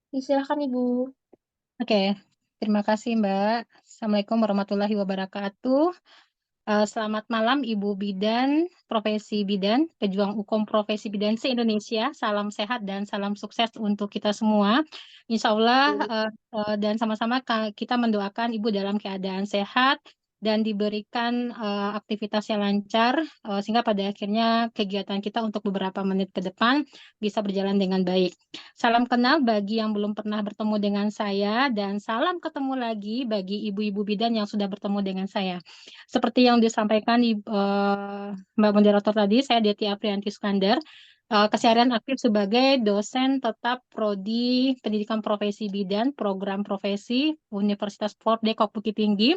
Silakan Ibu. Oke, terima kasih Mbak. Assalamualaikum warahmatullahi wabarakatuh. Selamat malam Ibu Bidan, Profesi Bidan, pejuang hukum profesi bidan se-Indonesia. Salam sehat dan salam sukses untuk kita semua. Insya Allah dan sama-sama kita mendoakan Ibu dalam keadaan sehat dan diberikan aktivitas yang lancar sehingga pada akhirnya kegiatan kita untuk beberapa menit ke depan bisa berjalan dengan baik. Salam kenal bagi yang belum pernah bertemu dengan saya dan salam ketemu lagi bagi ibu-ibu bidan yang sudah bertemu dengan saya. Seperti yang disampaikan Mbak Moderator tadi, saya Deti Aprianti Skandar, keseharian aktif sebagai dosen tetap Prodi Pendidikan Profesi Bidan, Program Profesi Universitas Fort Depok Bukit Tinggi.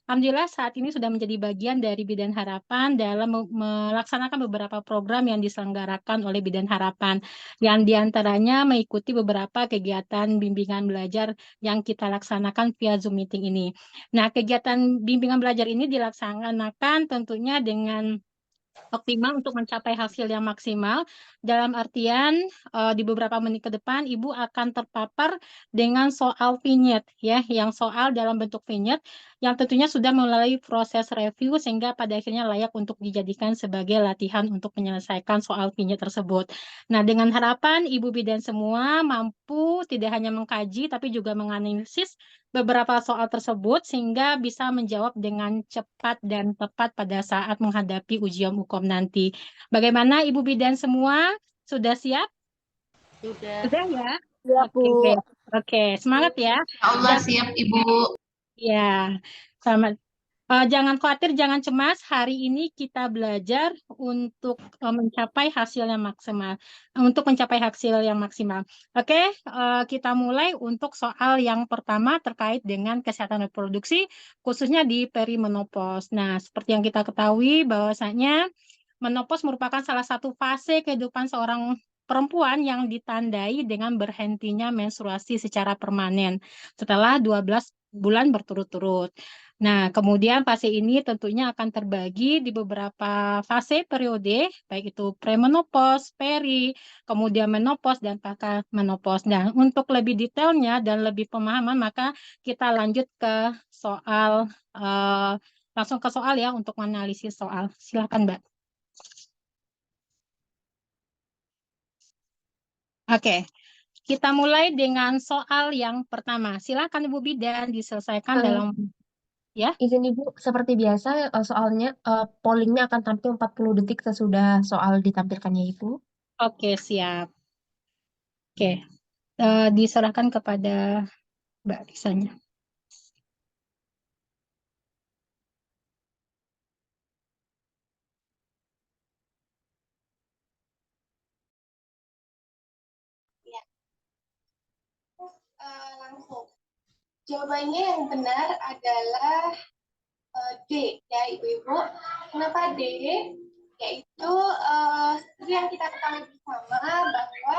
Alhamdulillah saat ini sudah menjadi bagian dari Bidan Harapan dalam melaksanakan beberapa program yang diselenggarakan oleh Bidan Harapan, yang diantaranya mengikuti beberapa kegiatan bimbingan belajar yang kita laksanakan via Zoom meeting ini. Nah, kegiatan bimbingan belajar ini dilaksanakan tentunya dengan optimal untuk mencapai hasil yang maksimal. Dalam artian di beberapa menit ke depan Ibu akan terpapar dengan soal vignette ya, yang soal dalam bentuk vignette yang tentunya sudah melalui proses review sehingga pada akhirnya layak untuk dijadikan sebagai latihan untuk menyelesaikan soal vignette tersebut. Nah, dengan harapan Ibu bidan semua mampu tidak hanya mengkaji tapi juga menganalisis beberapa soal tersebut sehingga bisa menjawab dengan cepat dan tepat pada saat menghadapi ujian hukum nanti. Bagaimana Ibu bidan semua? Sudah siap? Sudah. Sudah ya? Siap, Oke, Bu. oke, semangat ya. Insya Allah siap Ibu. Ya, selamat. Jangan khawatir, jangan cemas. Hari ini kita belajar untuk mencapai hasil yang maksimal. Untuk mencapai hasil yang maksimal. Oke, kita mulai untuk soal yang pertama terkait dengan kesehatan reproduksi, khususnya di perimenopause. Nah, seperti yang kita ketahui bahwasanya menopause merupakan salah satu fase kehidupan seorang perempuan yang ditandai dengan berhentinya menstruasi secara permanen setelah 12 bulan berturut-turut. Nah, kemudian fase ini tentunya akan terbagi di beberapa fase periode, baik itu premenopause, peri, kemudian menopause, dan pasca menopause. Nah, untuk lebih detailnya dan lebih pemahaman, maka kita lanjut ke soal, langsung ke soal ya untuk menganalisis soal. Silakan, Mbak. Oke, kita mulai dengan soal yang pertama. Silakan Ibu Bidan diselesaikan Eh, dalam ya. izin Ibu, seperti biasa soalnya pollingnya akan tampil 40 detik sesudah soal ditampilkannya Ibu. Oke, siap. Oke, diserahkan kepada Mbak Risanya. Ya, langsung. Jawabannya yang benar adalah D, ya Ibu-Ibu. Kenapa D? Yaitu seperti yang kita ketahui bersama bahwa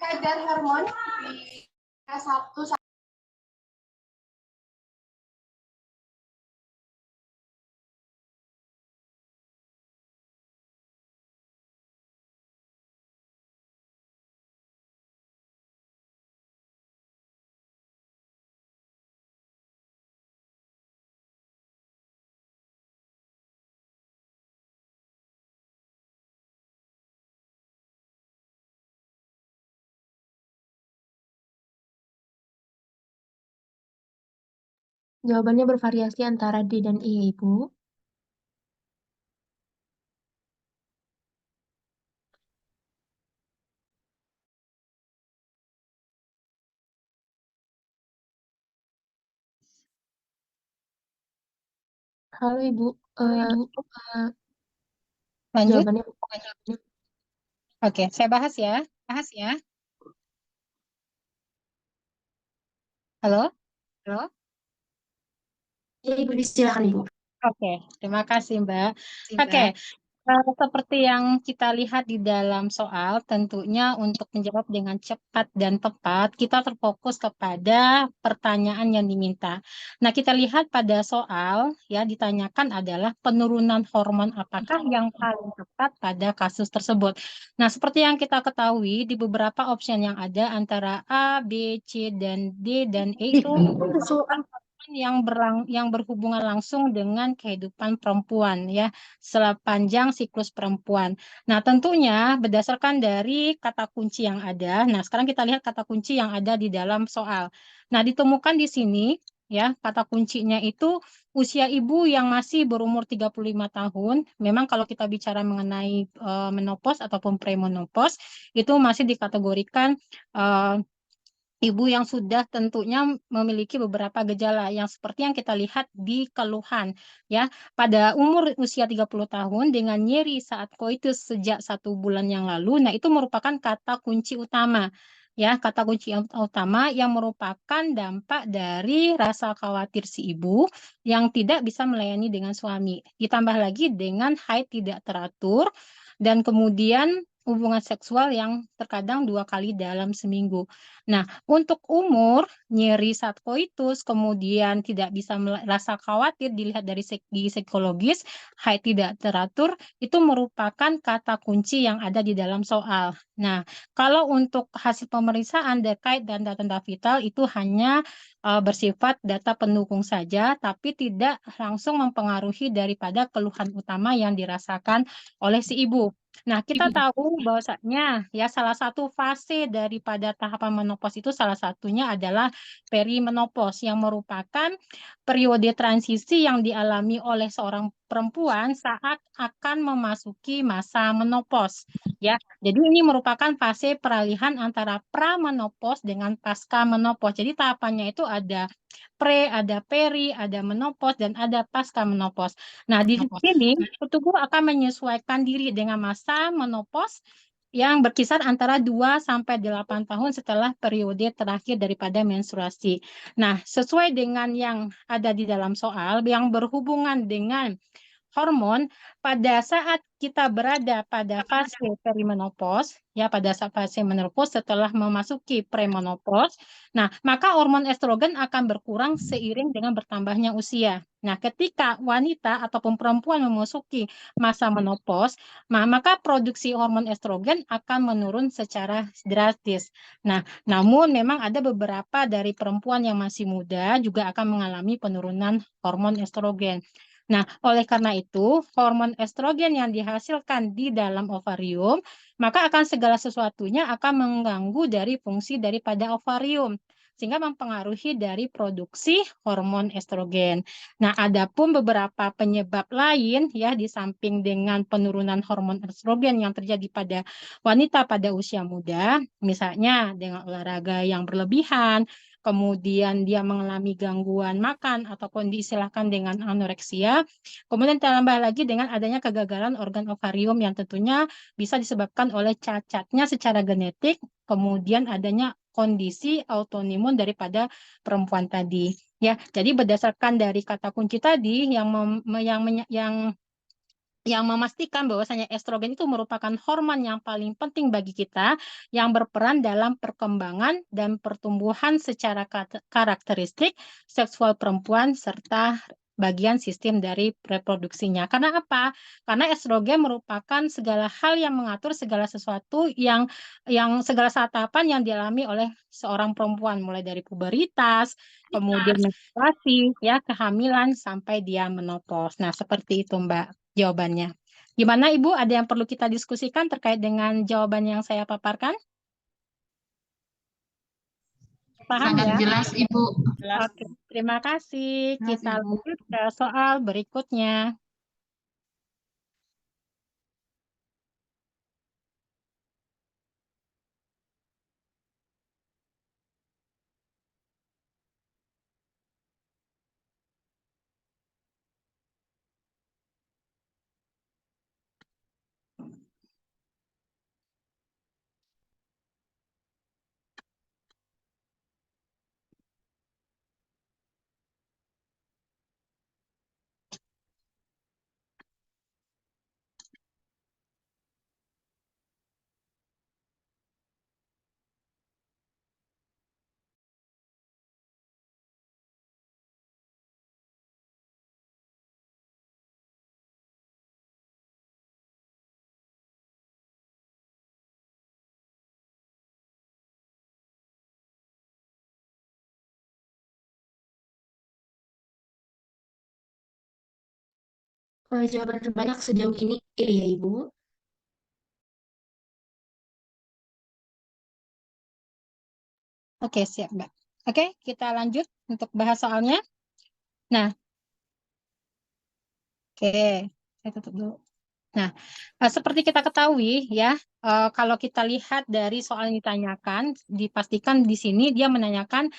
kadar hormon di K1Jawabannya bervariasi antara D dan E, Ibu. Halo Ibu. Lanjut. Jawabannya Oke, saya bahas ya. Halo? ya Ibu, silakan Ibu. Oke, terima kasih Mbak. Oke, Seperti yang kita lihat di dalam soal, tentunya untuk menjawab dengan cepat dan tepat, kita terfokus kepada pertanyaan yang diminta. Nah, kita lihat pada soal, ya, ditanyakan adalah penurunan hormon apakah yang paling tepat pada kasus tersebut. Nah, seperti yang kita ketahui, di beberapa opsi yang ada antara A, B, C, dan D, dan E itu yang berhubungan langsung dengan kehidupan perempuan, ya, sepanjang siklus perempuan. Nah, tentunya berdasarkan dari kata kunci yang ada. Nah, sekarang kita lihat kata kunci yang ada di dalam soal. Nah, ditemukan di sini, ya, kata kuncinya itu usia ibu yang masih berumur 35 tahun. Memang kalau kita bicara mengenai menopause ataupun premenopause, itu masih dikategorikan eh, ibu yang sudah tentunya memiliki beberapa gejala yang seperti yang kita lihat di keluhan, ya. Pada umur usia 30 tahun dengan nyeri saat koitus sejak 1 bulan yang lalu, nah itu merupakan kata kunci utama, ya, kata kunci yang utama yang merupakan dampak dari rasa khawatir si ibu yang tidak bisa melayani dengan suami. Ditambah lagi dengan haid tidak teratur dan kemudian hubungan seksual yang terkadang 2 kali dalam seminggu. Nah, untuk umur, nyeri saat koitus, kemudian tidak bisa merasa khawatir dilihat dari segi psikologis, haid tidak teratur, itu merupakan kata kunci yang ada di dalam soal. Nah, kalau untuk hasil pemeriksaan terkait dan data vital itu hanya bersifat data pendukung saja, tapi tidak langsung mempengaruhi daripada keluhan utama yang dirasakan oleh si ibu. Nah, kita tahu bahwasanya ya salah satu fase daripada tahapan menopause itu salah satunya adalah perimenopause yang merupakan periode transisi yang dialami oleh seorang perempuan saat akan memasuki masa menopause. Ya, jadi ini merupakan fase peralihan antara pramenopause dengan pasca menopause. Jadi tahapannya itu ada ada peri, ada menopause, dan ada pasca menopause. Nah, di sini tubuh akan menyesuaikan diri dengan masa menopause yang berkisar antara 2 sampai 8 tahun setelah periode terakhir daripada menstruasi. Nah, sesuai dengan yang ada di dalam soal yang berhubungan dengan hormon pada saat kita berada pada fase perimenopause, ya pada saat fase menopause setelah memasuki premenopause, nah maka hormon estrogen akan berkurang seiring dengan bertambahnya usia. Nah, ketika wanita ataupun perempuan memasuki masa menopause, maka produksi hormon estrogen akan menurun secara drastis. Nah, namun memang ada beberapa dari perempuan yang masih muda juga akan mengalami penurunan hormon estrogen. Nah, oleh karena itu, hormon estrogen yang dihasilkan di dalam ovarium, maka akan segala sesuatunya akan mengganggu dari fungsi daripada ovarium, sehingga mempengaruhi dari produksi hormon estrogen. Nah, adapun beberapa penyebab lain ya di samping dengan penurunan hormon estrogen yang terjadi pada wanita pada usia muda, misalnya dengan olahraga yang berlebihan, kemudian dia mengalami gangguan makan ataupun diistilahkan dengan anoreksia, kemudian tambah lagi dengan adanya kegagalan organ ovarium yang tentunya bisa disebabkan oleh cacatnya secara genetik, kemudian adanya kondisi autoimun daripada perempuan tadi. Ya, jadi berdasarkan dari kata kunci tadi yang memastikan bahwasanya estrogen itu merupakan hormon yang paling penting bagi kita yang berperan dalam perkembangan dan pertumbuhan secara karakteristik seksual perempuan serta bagian sistem dari reproduksinya. Karena apa? Karena estrogen merupakan segala hal yang mengatur segala sesuatu yang segala tahapan yang dialami oleh seorang perempuan mulai dari puberitas, kemudian menstruasi, ya, kehamilan sampai dia menopause. Nah, seperti itu, Mbak jawabannya. Gimana Ibu? Ada yang perlu kita diskusikan terkait dengan jawaban yang saya paparkan? Paham Sangat ya? jelas, Ibu. Oke, terima kasih. Kita lanjut ke soal berikutnya. Jawaban terbanyak sejauh ini E ya, Ibu. Oke, siap, Mbak. Oke, kita lanjut untuk bahas soalnya. Nah, oke, saya tutup dulu. Nah, seperti kita ketahui ya, kalau kita lihat dari soal yang ditanyakan, dipastikan di sini dia menanyakan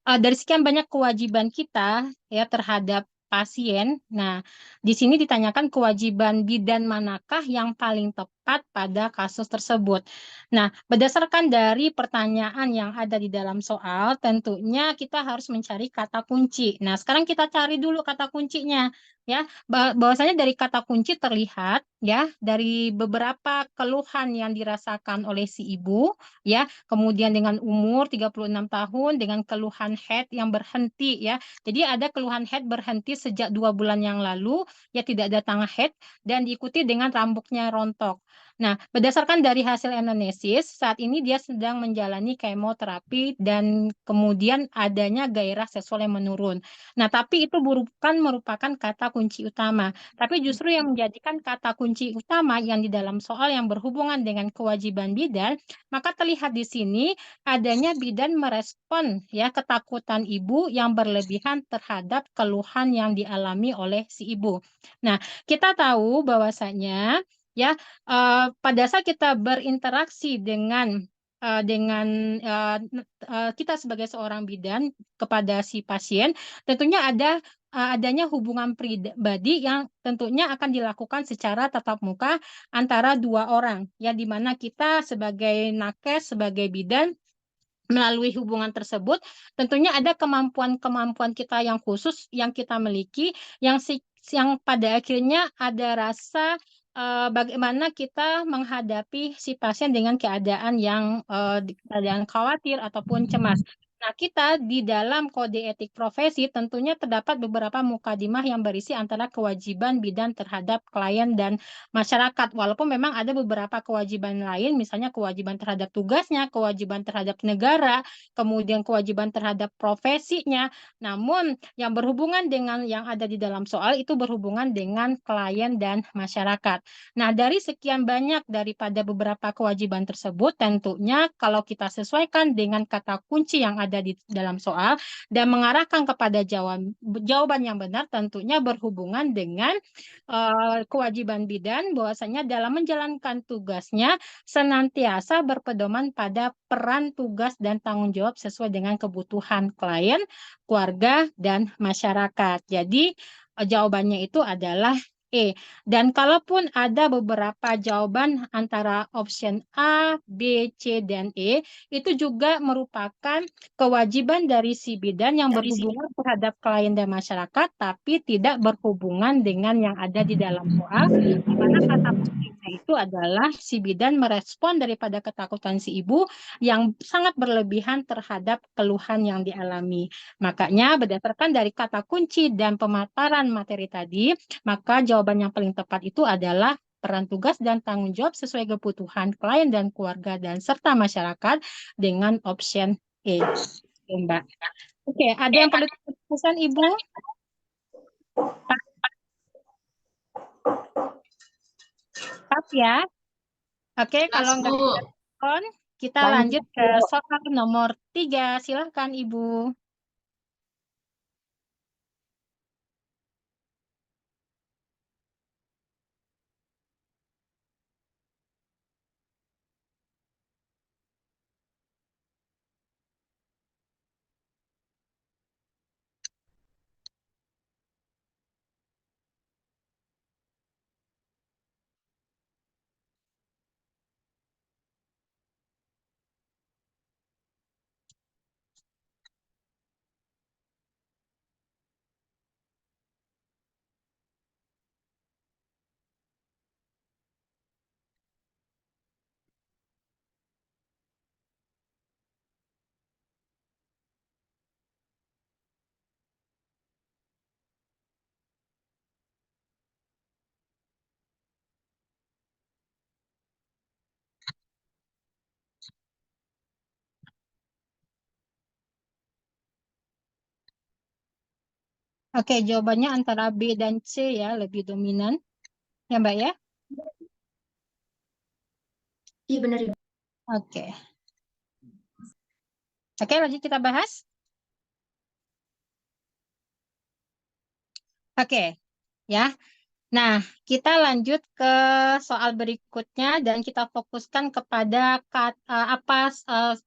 dari sekian banyak kewajiban kita ya terhadap pasien. Nah, di sini ditanyakan kewajiban bidan manakah yang paling tepat pada kasus tersebut. Nah, berdasarkan dari pertanyaan yang ada di dalam soal, tentunya kita harus mencari kata kunci. Nah, sekarang kita cari dulu kata kuncinya ya. Bahwasanya dari kata kunci terlihat ya dari beberapa keluhan yang dirasakan oleh si ibu ya, kemudian dengan umur 36 tahun dengan keluhan head yang berhenti ya. Jadi ada keluhan head berhenti sejak 2 bulan yang lalu ya, tidak datang head dan diikuti dengan rambutnya rontok. Nah, berdasarkan dari hasil anamnesis, saat ini dia sedang menjalani kemoterapi dan kemudian adanya gairah seksual yang menurun. Nah, tapi itu bukan merupakan kata kunci utama. Tapi justru yang menjadikan kata kunci utama yang di dalam soal yang berhubungan dengan kewajiban bidan, maka terlihat di sini adanya bidan merespon ya ketakutan ibu yang berlebihan terhadap keluhan yang dialami oleh si ibu. Nah, kita tahu bahwasanya ya pada saat kita berinteraksi dengan kita sebagai seorang bidan kepada si pasien, tentunya adanya hubungan pribadi yang tentunya akan dilakukan secara tatap muka antara dua orang, ya di mana kita sebagai nakes, sebagai bidan melalui hubungan tersebut, tentunya ada kemampuan-kemampuan kita yang khusus yang kita miliki, yang pada akhirnya ada rasa bagaimana kita menghadapi si pasien dengan keadaan yang keadaan khawatir ataupun cemas. Nah, kita di dalam kode etik profesi tentunya terdapat beberapa mukadimah yang berisi antara kewajiban bidan terhadap klien dan masyarakat. Walaupun memang ada beberapa kewajiban lain, misalnya kewajiban terhadap tugasnya, kewajiban terhadap negara, kemudian kewajiban terhadap profesinya. Namun yang berhubungan dengan yang ada di dalam soal itu berhubungan dengan klien dan masyarakat. Nah, dari sekian banyak daripada beberapa kewajiban tersebut, tentunya kalau kita sesuaikan dengan kata kunci yang ada di dalam soal dan mengarahkan kepada jawaban yang benar, tentunya berhubungan dengan kewajiban bidan bahwasanya dalam menjalankan tugasnya senantiasa berpedoman pada peran tugas dan tanggung jawab sesuai dengan kebutuhan klien, keluarga, dan masyarakat. Jadi jawabannya itu adalah E. Dan kalaupun ada beberapa jawaban antara option A, B, C, dan E, itu juga merupakan kewajiban dari si bidan yang berhubungan terhadap klien dan masyarakat, tapi tidak berhubungan dengan yang ada di dalam soal, di mana kata kuncinya itu adalah si bidan merespon daripada ketakutan si ibu yang sangat berlebihan terhadap keluhan yang dialami. Makanya berdasarkan dari kata kunci dan pemaparan materi tadi, maka jawaban yang paling tepat itu adalah peran tugas dan tanggung jawab sesuai kebutuhan klien dan keluarga dan serta masyarakat dengan option E. Oke, Mbak. Oke, ada yang perlu dipesan, Ibu? Pak ya. Oke, kalau Jelas, nggak Bu. ada respon, kita lanjut ke soal nomor 3. Silahkan, Ibu. Oke, jawabannya antara B dan C ya, lebih dominan. Ya, Mbak ya? Iya benar Ibu. Oke. Oke, lanjut kita bahas. Oke, ya. Nah, kita lanjut ke soal berikutnya dan kita fokuskan kepada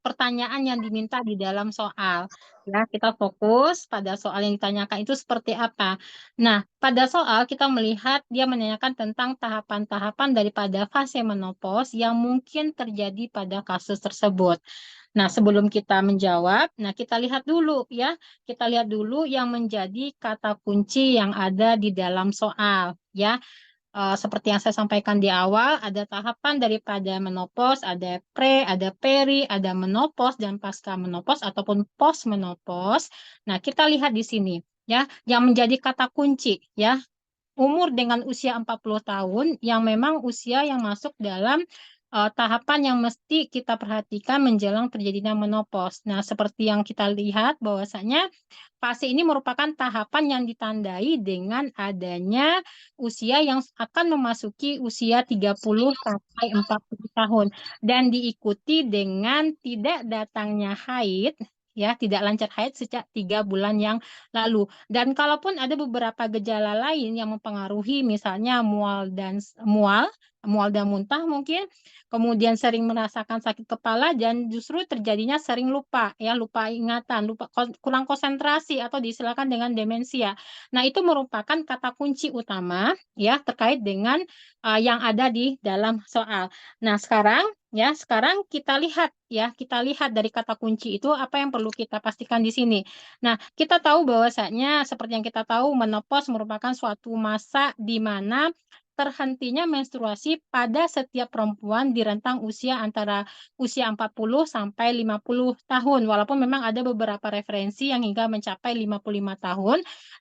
pertanyaan yang diminta di dalam soal. Ya, kita fokus pada soal yang ditanyakan itu seperti apa. Nah, pada soal kita melihat dia menanyakan tentang tahapan-tahapan daripada fase menopause yang mungkin terjadi pada kasus tersebut. Nah, sebelum kita menjawab, nah kita lihat dulu ya. Kita lihat dulu yang menjadi kata kunci yang ada di dalam soal ya. Seperti yang saya sampaikan di awal, ada tahapan daripada menopause, ada pre, ada peri, ada menopause dan pasca menopause ataupun post menopause. Nah, kita lihat di sini ya, yang menjadi kata kunci ya, umur dengan usia 40 tahun yang memang usia yang masuk dalam tahapan yang mesti kita perhatikan menjelang terjadinya menopause. Nah, seperti yang kita lihat bahwasanya fase ini merupakan tahapan yang ditandai dengan adanya usia yang akan memasuki usia 30 sampai 40 tahun dan diikuti dengan tidak datangnya haid ya, tidak lancar haid sejak 3 bulan yang lalu. Dan kalaupun ada beberapa gejala lain yang mempengaruhi misalnya mual dan muntah mungkin, kemudian sering merasakan sakit kepala dan justru terjadinya sering lupa ya, lupa ingatan, kurang konsentrasi atau diistilahkan dengan demensia. Nah, itu merupakan kata kunci utama ya terkait dengan yang ada di dalam soal. Nah, sekarang kita lihat dari kata kunci itu apa yang perlu kita pastikan di sini. Nah, kita tahu bahwasanya seperti yang kita tahu menopause merupakan suatu masa di mana terhentinya menstruasi pada setiap perempuan di rentang usia antara usia 40 sampai 50 tahun. Walaupun memang ada beberapa referensi yang hingga mencapai 55 tahun.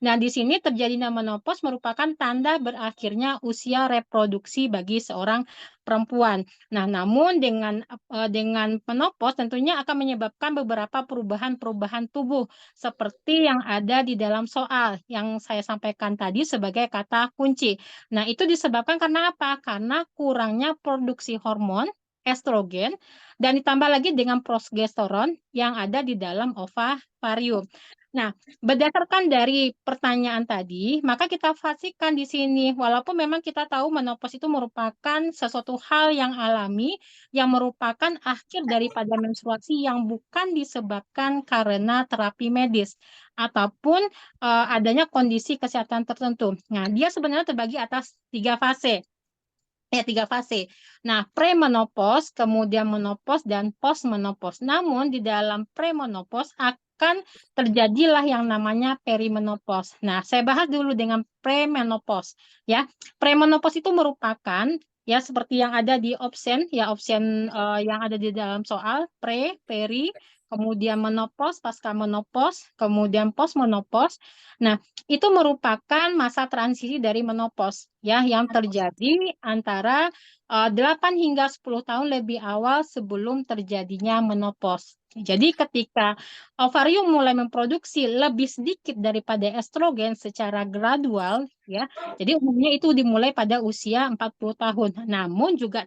Nah, di sini terjadinya menopause merupakan tanda berakhirnya usia reproduksi bagi seorang perempuan. Nah, namun dengan menopause tentunya akan menyebabkan beberapa perubahan-perubahan tubuh seperti yang ada di dalam soal yang saya sampaikan tadi sebagai kata kunci. Nah, itu disebabkan karena apa? Karena kurangnya produksi hormon estrogen dan ditambah lagi dengan progesteron yang ada di dalam ovarium. Nah, berdasarkan dari pertanyaan tadi, maka kita pastikan di sini, walaupun memang kita tahu menopause itu merupakan sesuatu hal yang alami, yang merupakan akhir daripada menstruasi yang bukan disebabkan karena terapi medis ataupun adanya kondisi kesehatan tertentu. Nah, dia sebenarnya terbagi atas 3 fase. Ya, 3 fase. Nah, premenopause, kemudian menopause, dan postmenopause. Namun, di dalam premenopause akan terjadilah yang namanya perimenopause. Nah, saya bahas dulu dengan premenopause. Ya, premenopause itu merupakan ya seperti yang ada di option, ya option yang ada di dalam soal, pre, peri, kemudian menopause, pasca menopause, kemudian postmenopause. Nah, itu merupakan masa transisi dari menopause ya yang terjadi antara 8 hingga 10 tahun lebih awal sebelum terjadinya menopause. Jadi ketika ovarium mulai memproduksi lebih sedikit daripada estrogen secara gradual ya. Jadi umumnya itu dimulai pada usia 40 tahun. Namun juga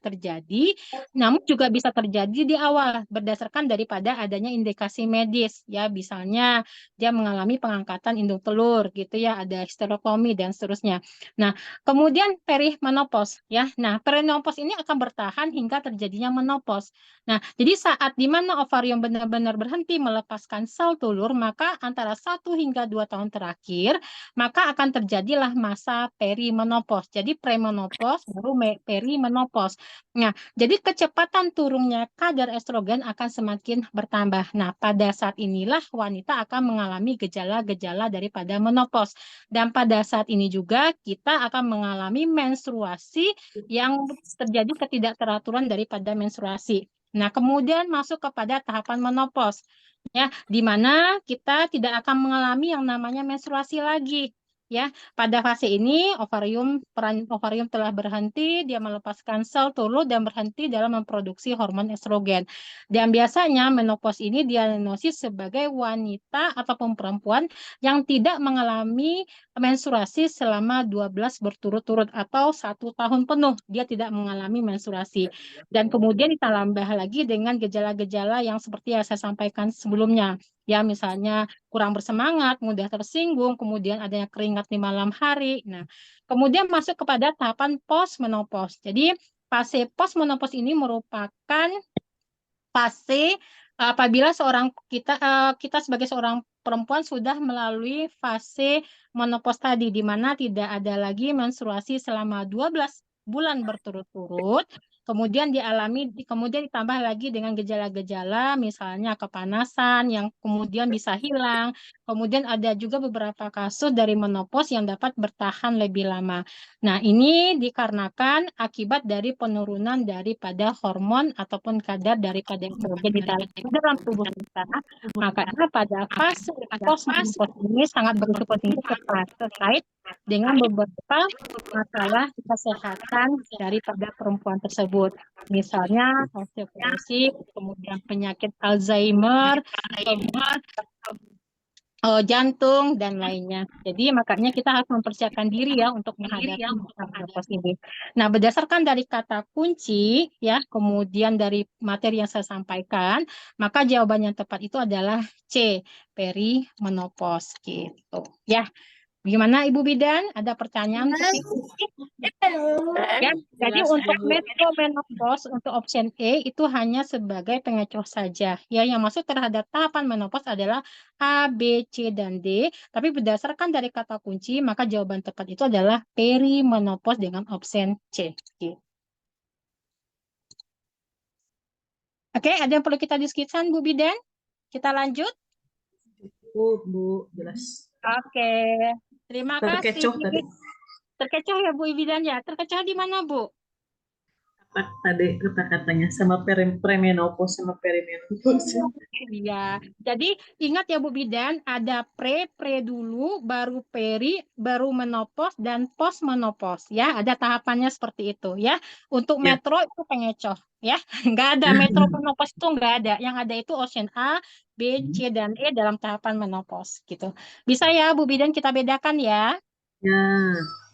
bisa terjadi di awal berdasarkan daripada adanya indikasi medis ya, misalnya dia mengalami pengangkatan indung telur gitu ya, ada histerektomi dan seterusnya. Nah, kemudian perimenopause ya. Nah, perimenopause ini akan bertahan hingga terjadinya menopause. Nah, jadi saat di mana ovarium benar-benar berhenti melepaskan sel telur, maka antara 1 hingga 2 tahun terakhir, maka akan terjadilah masa perimenopause. Jadi premenopause baru perimenopause. Nah, jadi kecepatan turunnya kadar estrogen akan semakin bertambah. Nah, pada saat inilah wanita akan mengalami gejala-gejala daripada menopause. Dan pada saat ini juga kita akan mengalami menstruasi yang terjadi ketidakteraturan daripada menstruasi. Nah, kemudian masuk kepada tahapan menopause, ya, di mana kita tidak akan mengalami yang namanya menstruasi lagi. Ya, pada fase ini peran ovarium telah berhenti, dia melepaskan sel telur dan berhenti dalam memproduksi hormon estrogen. Dan biasanya menopause ini diagnosis sebagai wanita ataupun perempuan yang tidak mengalami menstruasi selama 12 berturut-turut atau 1 tahun penuh dia tidak mengalami menstruasi. Dan kemudian ditambah lagi dengan gejala-gejala yang seperti yang saya sampaikan sebelumnya. Ya, misalnya kurang bersemangat, mudah tersinggung, kemudian adanya keringat di malam hari. Nah, kemudian masuk kepada tahapan postmenopause. Jadi, fase postmenopause ini merupakan fase apabila kita sebagai seorang perempuan sudah melalui fase menopause tadi, di mana tidak ada lagi menstruasi selama 12 bulan berturut-turut. Kemudian kemudian ditambah lagi dengan gejala-gejala, misalnya kepanasan yang kemudian bisa hilang. Kemudian ada juga beberapa kasus dari menopause yang dapat bertahan lebih lama. Nah, ini dikarenakan akibat dari penurunan daripada hormon ataupun kadar daripada estrogen di dalam tubuh kita. Makanya pada fase postmenopause ini sangat berisiko tinggi terkait dengan beberapa masalah kesehatan daripada perempuan tersebut. Misalnya osteoporosis, kemudian penyakit Alzheimer, jantung, dan lainnya. Jadi makanya kita harus mempersiapkan diri ya untuk menghadapi menopause ini. Nah, berdasarkan dari kata kunci ya, kemudian dari materi yang saya sampaikan, maka jawaban yang tepat itu adalah C, perimenopause gitu. Ya, gimana Ibu Bidan? Ada pertanyaan untuk Ibu? Ya, jadi untuk menopause untuk option E itu hanya sebagai pengecoh saja. Ya, yang masuk terhadap tahapan menopause adalah A, B, C, dan D. Tapi berdasarkan dari kata kunci, maka jawaban tepat itu adalah perimenopause dengan option C. Oke, ada yang perlu kita diskusikan, Bu Bidan? Kita lanjut? Bu, jelas. Oke, terima Terkecoh kasih. tadi. Terkecoh ya Bu Bidan ya? Terkecoh di mana Bu? Tadi kata-katanya sama premenopause sama perimenopause. Iya, jadi ingat ya Bu Bidan, ada pre dulu, baru peri, baru menopause, dan post menopause ya. Ada tahapannya seperti itu ya. Untuk Ya. metro itu pengecoh ya. Nggak ada metro menopause itu nggak ada. Yang ada itu option A, B, C, dan E dalam tahapan menopause gitu. Bisa ya Bu Bidan kita bedakan ya. Ya.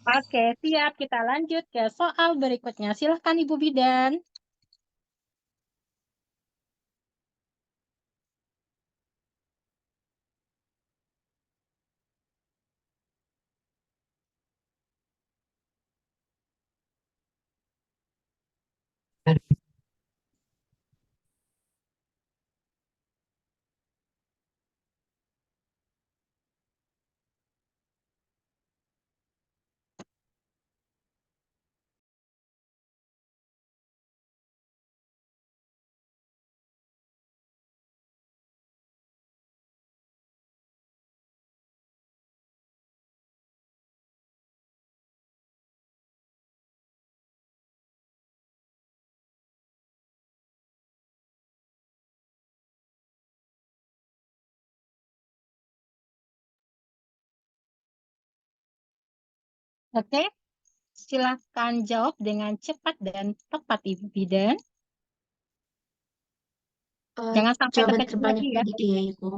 Oke, siap. Kita lanjut ke soal berikutnya. Silahkan Ibu Bidan. Oke. Silahkan jawab dengan cepat dan tepat, Ibu Bidan. Jangan sampai Jawaban terkecoh terbanyak lagi ya. tadi E, Ibu.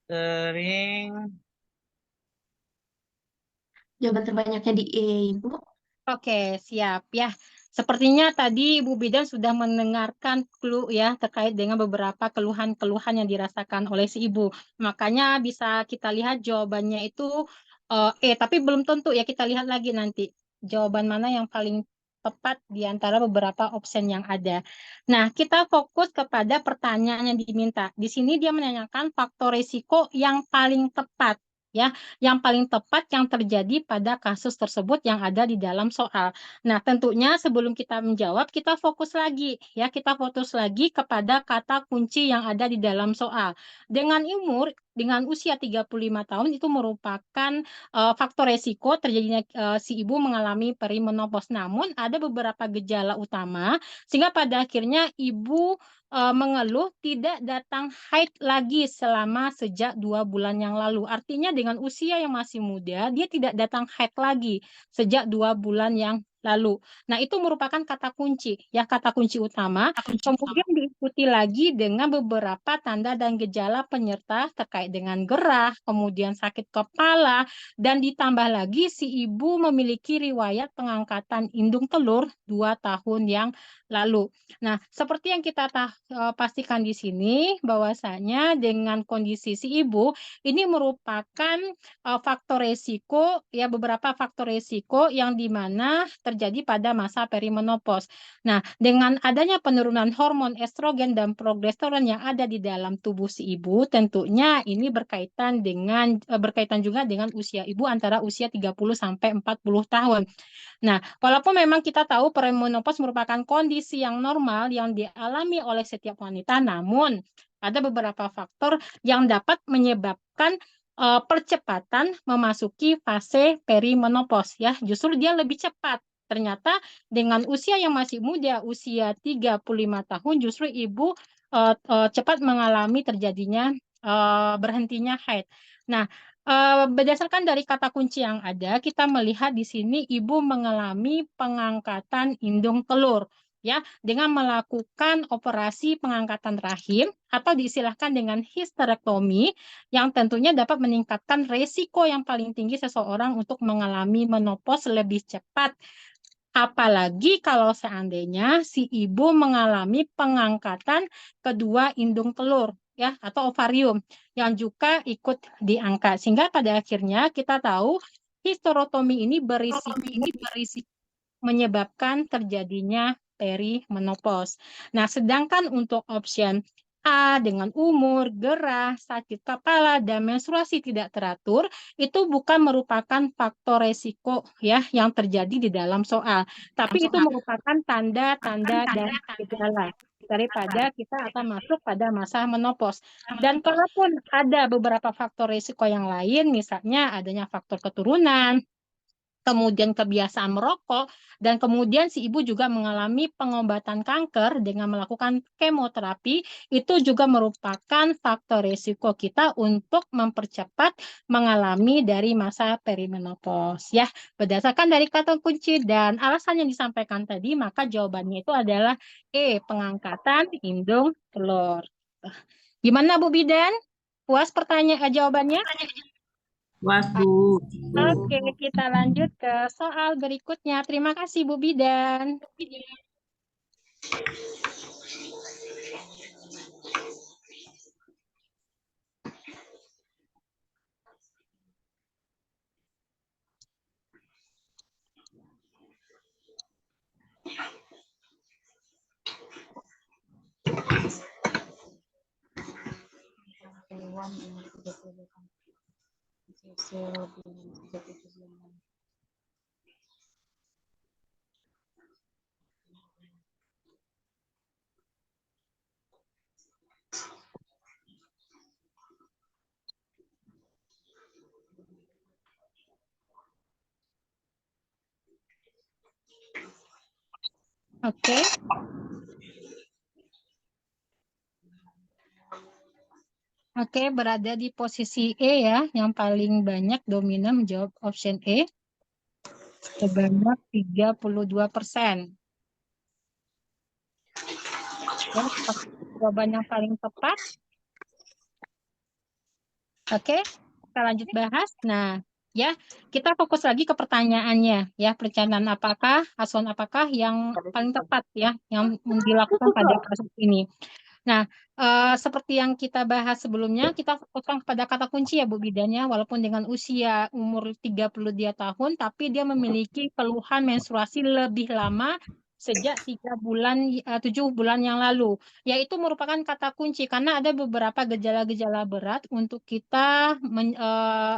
Sering. Jawaban terbanyaknya di E, Ibu. Oke, siap ya. Sepertinya tadi Ibu Bidan sudah mendengarkan clue ya terkait dengan beberapa keluhan-keluhan yang dirasakan oleh si Ibu. Makanya bisa kita lihat jawabannya itu E, tapi belum tentu ya, kita lihat lagi nanti jawaban mana yang paling tepat di antara beberapa option yang ada. Nah, kita fokus kepada pertanyaan yang diminta. Di sini dia menanyakan faktor risiko yang paling tepat. Ya, yang paling tepat yang terjadi pada kasus tersebut yang ada di dalam soal. Nah, tentunya sebelum kita menjawab, kita fokus lagi ya, kita fokus lagi kepada kata kunci yang ada di dalam soal. Dengan dengan usia 35 tahun itu merupakan faktor resiko terjadinya si ibu mengalami perimenopause. Namun ada beberapa gejala utama sehingga pada akhirnya ibu mengeluh tidak datang haid lagi selama sejak 2 bulan yang lalu. Artinya dengan usia yang masih muda, dia tidak datang haid lagi sejak 2 bulan yang lalu. Nah, itu merupakan kata kunci, ya kata kunci utama. Kemudian diikuti lagi dengan beberapa tanda dan gejala penyerta terkait dengan gerah, kemudian sakit kepala, dan ditambah lagi si ibu memiliki riwayat pengangkatan indung telur 2 tahun yang lalu. Nah, seperti yang kita pastikan di sini, bahwasanya dengan kondisi si ibu, ini merupakan faktor resiko, ya beberapa faktor resiko yang dimana terjadi pada masa perimenopause. Nah, dengan adanya penurunan hormon estrogen dan progesteron yang ada di dalam tubuh si ibu, tentunya ini berkaitan juga dengan usia ibu antara usia 30 sampai 40 tahun. Nah, walaupun memang kita tahu perimenopause merupakan kondisi yang normal yang dialami oleh setiap wanita, namun ada beberapa faktor yang dapat menyebabkan percepatan memasuki fase perimenopause, ya. Justru dia lebih cepat. Ternyata dengan usia yang masih muda, usia 35 tahun, justru ibu cepat mengalami terjadinya berhentinya haid. Nah, berdasarkan dari kata kunci yang ada, kita melihat di sini ibu mengalami pengangkatan indung telur, ya, dengan melakukan operasi pengangkatan rahim atau diistilahkan dengan histerektomi, yang tentunya dapat meningkatkan resiko yang paling tinggi seseorang untuk mengalami menopause lebih cepat. Apalagi kalau seandainya si ibu mengalami pengangkatan kedua indung telur, ya, atau ovarium yang juga ikut diangkat. Sehingga pada akhirnya kita tahu histerotomi ini berisiko menyebabkan terjadinya perimenopause. Nah, sedangkan untuk option A dengan umur, gerah, sakit kepala, dan menstruasi tidak teratur, itu bukan merupakan faktor resiko, ya, yang terjadi di dalam soal. Tapi itu merupakan tanda-tanda dan gejala daripada kita akan masuk pada masa menopause. Dan kalaupun ada beberapa faktor risiko yang lain, misalnya adanya faktor keturunan, kemudian kebiasaan merokok, dan kemudian si ibu juga mengalami pengobatan kanker dengan melakukan kemoterapi, itu juga merupakan faktor risiko kita untuk mempercepat mengalami dari masa perimenopause. Ya, berdasarkan dari kata kunci dan alasan yang disampaikan tadi, maka jawabannya itu adalah E, pengangkatan indung telur. Gimana Bu Bidan? Puas jawabannya? Was, Bu. Oke, kita lanjut ke soal berikutnya. Terima kasih, Bu Bidan. Oke. Oke, berada di posisi E, ya, yang paling banyak dominan menjawab option E sebanyak 32%. Ya, jawaban yang paling tepat. Oke, kita lanjut bahas. Nah, ya, kita fokus lagi ke pertanyaannya, ya, perencanaan apakah, asuhan apakah yang paling tepat, ya, yang dilakukan pada kasus ini. Nah, seperti yang kita bahas sebelumnya, kita fokuskan kepada kata kunci, ya Bu Bidan, ya, walaupun dengan usia umur 32 tahun, tapi dia memiliki keluhan menstruasi lebih lama sejak 7 bulan yang lalu, yaitu merupakan kata kunci karena ada beberapa gejala-gejala berat untuk kita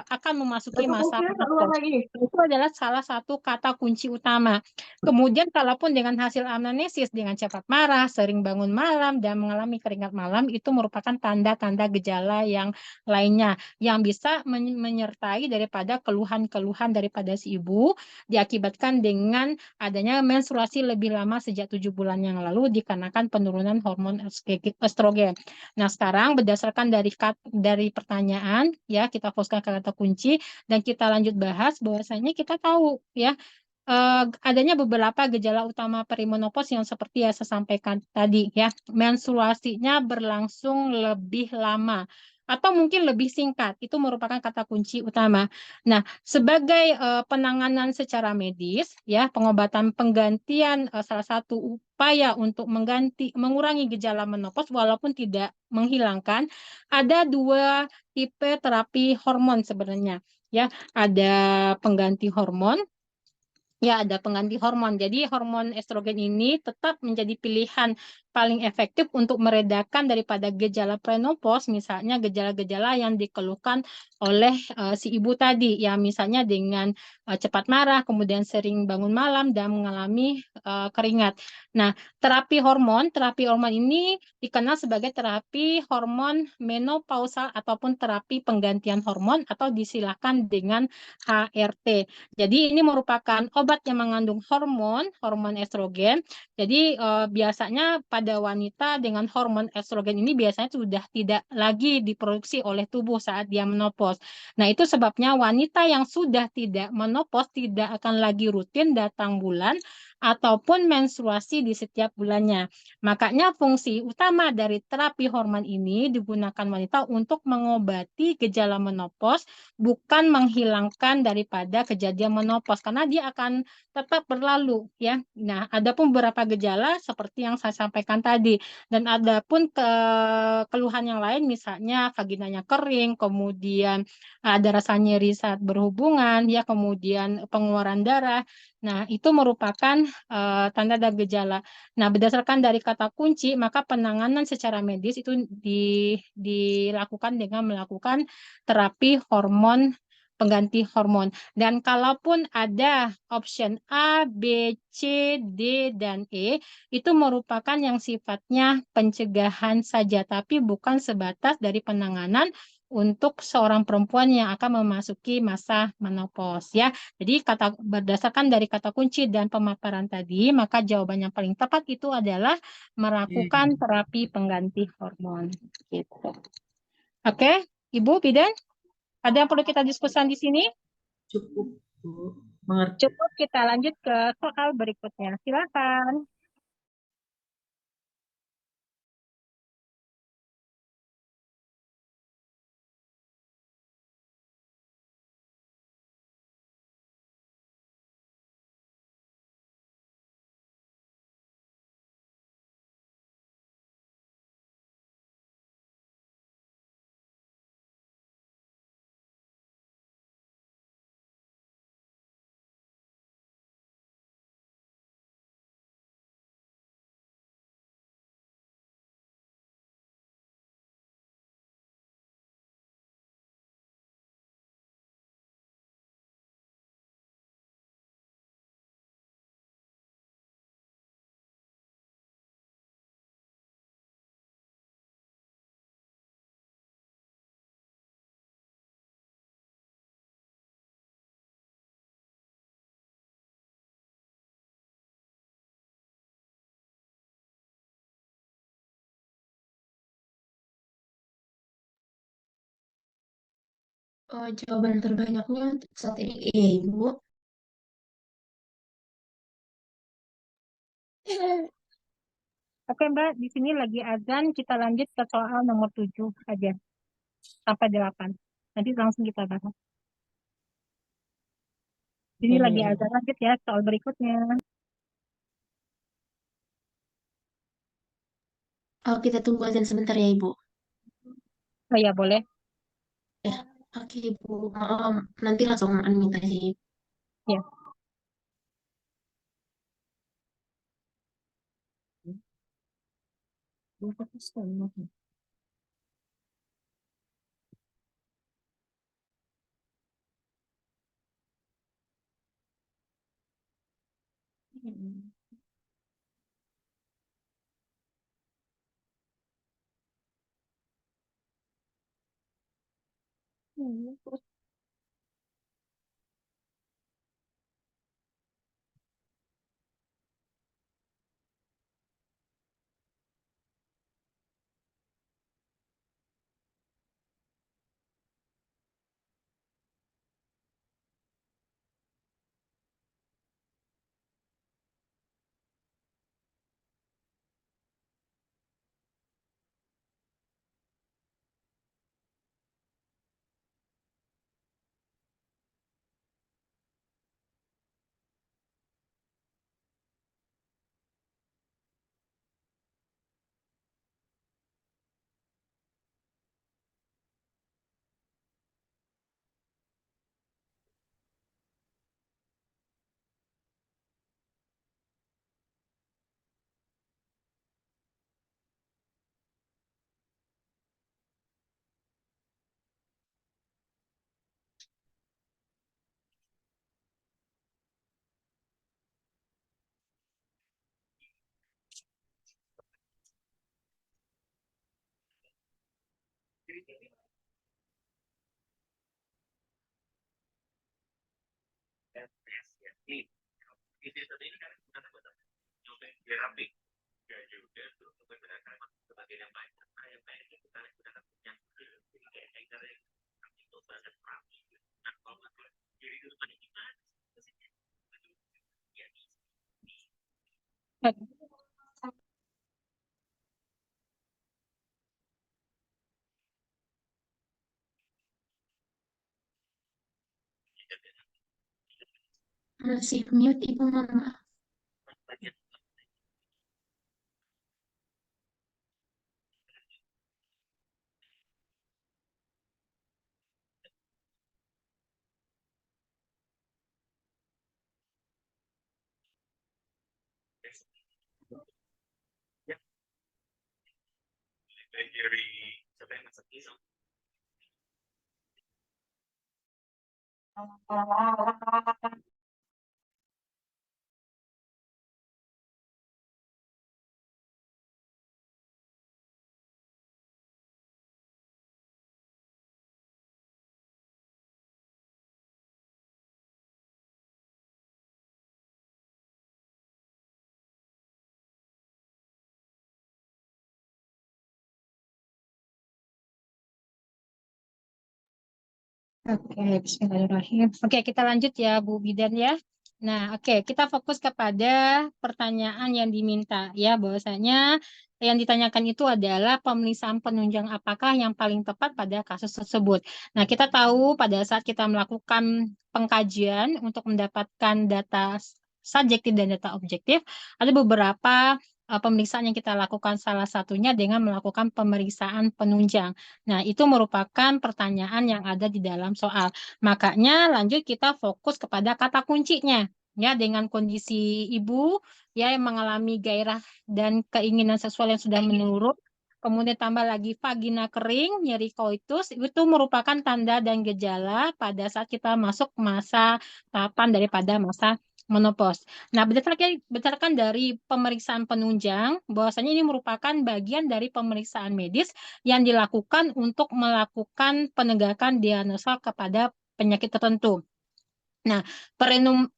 akan memasuki masa menopause. Itu adalah salah satu kata kunci utama. Kemudian kalaupun dengan hasil anamnesis dengan cepat marah, sering bangun malam, dan mengalami keringat malam, itu merupakan tanda-tanda gejala yang lainnya yang bisa menyertai daripada keluhan-keluhan daripada si ibu diakibatkan dengan adanya menstruasi lebih lama sejak 7 bulan yang lalu dikarenakan penurunan hormon estrogen. Nah, sekarang berdasarkan dari pertanyaan, ya kita fokuskan ke kata kunci dan kita lanjut bahas bahwasanya kita tahu ya adanya beberapa gejala utama perimenopause yang seperti yang saya sampaikan tadi ya, menstruasinya berlangsung lebih lama atau mungkin lebih singkat, itu merupakan kata kunci utama. Nah, sebagai penanganan secara medis ya, pengobatan penggantian salah satu upaya untuk mengurangi gejala menopause walaupun tidak menghilangkan, ada 2 tipe terapi hormon sebenarnya ya, ada pengganti hormon. Ya, ada pengganti hormon. Jadi hormon estrogen ini tetap menjadi pilihan paling efektif untuk meredakan daripada gejala premenopause, misalnya gejala-gejala yang dikeluhkan oleh si ibu tadi, ya misalnya dengan cepat marah, kemudian sering bangun malam dan mengalami keringat. Nah, terapi hormon ini dikenal sebagai terapi hormon menopausal ataupun terapi penggantian hormon atau disilakan dengan HRT. Jadi ini merupakan obat yang mengandung hormon estrogen. Jadi biasanya pada wanita dengan hormon estrogen ini biasanya sudah tidak lagi diproduksi oleh tubuh saat dia menopause. Nah, itu sebabnya wanita yang sudah tidak menopause tidak akan lagi rutin datang bulan ataupun menstruasi di setiap bulannya. Makanya fungsi utama dari terapi hormon ini digunakan wanita untuk mengobati gejala menopause, bukan menghilangkan daripada kejadian menopause karena dia akan tetap berlalu ya. Nah, ada pun beberapa gejala seperti yang saya sampaikan tadi dan ada pun keluhan yang lain misalnya vaginanya kering, kemudian ada rasa nyeri saat berhubungan ya, kemudian pengeluaran darah. Nah, itu merupakan tanda dan gejala. Nah, berdasarkan dari kata kunci, maka penanganan secara medis itu dilakukan dengan melakukan terapi hormon, pengganti hormon. Dan kalaupun ada option A, B, C, D, dan E, itu merupakan yang sifatnya pencegahan saja, tapi bukan sebatas dari penanganan untuk seorang perempuan yang akan memasuki masa menopause ya. Jadi berdasarkan dari kata kunci dan pemaparan tadi, maka jawaban yang paling tepat itu adalah melakukan terapi pengganti hormon. Gitu. Oke, Ibu Bidan, ada yang perlu kita diskusikan di sini? Cukup, Bu. Mengerti. Cukup, kita lanjut ke soal berikutnya. Silakan. Jawaban terbanyaknya untuk saat ini iya, Ibu. Oke, Mbak, di sini lagi azan, kita lanjut ke soal nomor 7 aja, sampai 8. Nanti langsung kita bahas. Ini Iya, lagi iya, azan, Ibu. lanjut ya, soal berikutnya. Kita tunggu azan sebentar ya, Ibu. Oh ya, boleh. Ya, oke, Ibu. Nanti langsung unmute aja, Ibu. Ya. Masih mute Ibu, mohon maaf. Oke, bismillahirrahmanirrahim. Oke, kita lanjut ya, Bu Bidan ya. Nah, oke, kita fokus kepada pertanyaan yang diminta ya, bahwasanya yang ditanyakan itu adalah pemeriksaan penunjang apakah yang paling tepat pada kasus tersebut. Nah, kita tahu pada saat kita melakukan pengkajian untuk mendapatkan data subjektif dan data objektif, ada beberapa pemeriksaan yang kita lakukan, salah satunya dengan melakukan pemeriksaan penunjang. Nah, itu merupakan pertanyaan yang ada di dalam soal. Makanya lanjut kita fokus kepada kata kuncinya. Ya, dengan kondisi ibu ya yang mengalami gairah dan keinginan seksual yang sudah menurun, kemudian tambah lagi vagina kering, nyeri koitus, itu merupakan tanda dan gejala pada saat kita masuk masa tahapan daripada masa menopause. Nah, berdasarkan dari pemeriksaan penunjang, bahwasanya ini merupakan bagian dari pemeriksaan medis yang dilakukan untuk melakukan penegakan diagnosa kepada penyakit tertentu. Nah,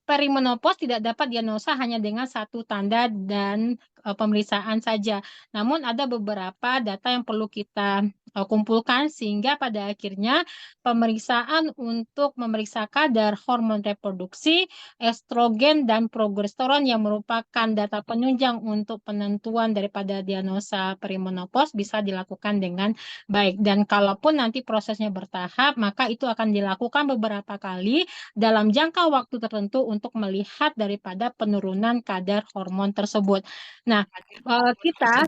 perimenopause tidak dapat diagnosa hanya dengan satu tanda dan pemeriksaan saja. Namun ada beberapa data yang perlu kita kumpulkan sehingga pada akhirnya pemeriksaan untuk memeriksa kadar hormon reproduksi, estrogen dan progesteron yang merupakan data penunjang untuk penentuan daripada diagnosa perimenopause bisa dilakukan dengan baik. Dan kalaupun nanti prosesnya bertahap, maka itu akan dilakukan beberapa kali dalam jangka waktu tertentu untuk melihat daripada penurunan kadar hormon tersebut. Nah, kita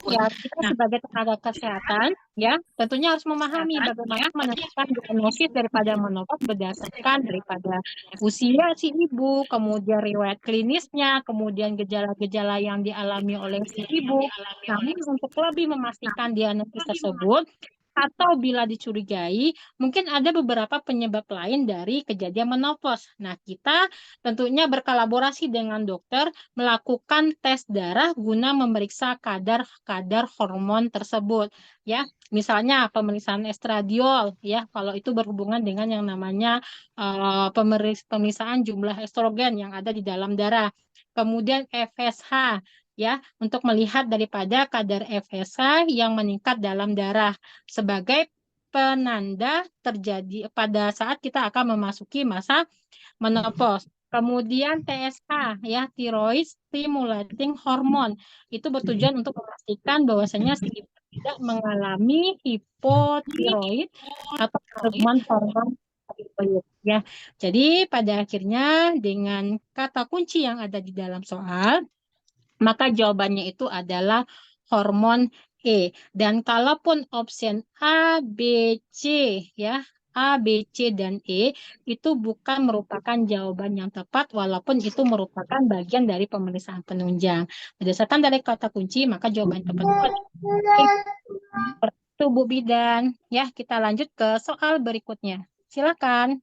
sebagai tenaga kesehatan ya tentunya harus memahami bagaimana menentukan diagnosis daripada menopause berdasarkan daripada usia si ibu, kemudian riwayat klinisnya, kemudian gejala-gejala yang dialami oleh si ibu. Namun untuk lebih memastikan diagnosis tersebut atau bila dicurigai, mungkin ada beberapa penyebab lain dari kejadian menopause. Nah, kita tentunya berkolaborasi dengan dokter melakukan tes darah guna memeriksa kadar hormon tersebut. Ya, misalnya pemeriksaan estradiol, ya, kalau itu berhubungan dengan yang namanya pemeriksaan jumlah estrogen yang ada di dalam darah. Kemudian FSH, ya, untuk melihat daripada kadar FSH yang meningkat dalam darah sebagai penanda terjadi pada saat kita akan memasuki masa menopause. Kemudian TSH, ya, thyroid stimulating hormone, itu bertujuan untuk memastikan bahwasanya si ibu tidak mengalami hipotiroid atau penurunan hormon tiroid, ya. Jadi pada akhirnya dengan kata kunci yang ada di dalam soal, maka jawabannya itu adalah hormon E. Dan kalaupun option A, B, C, ya, A, B, C, dan E itu bukan merupakan jawaban yang tepat, walaupun itu merupakan bagian dari pemeriksaan penunjang. Berdasarkan dari kata kunci, maka jawaban tepat itu adalah E. Seperti itu, Bu Bidan. Ya, kita lanjut ke soal berikutnya. Silakan.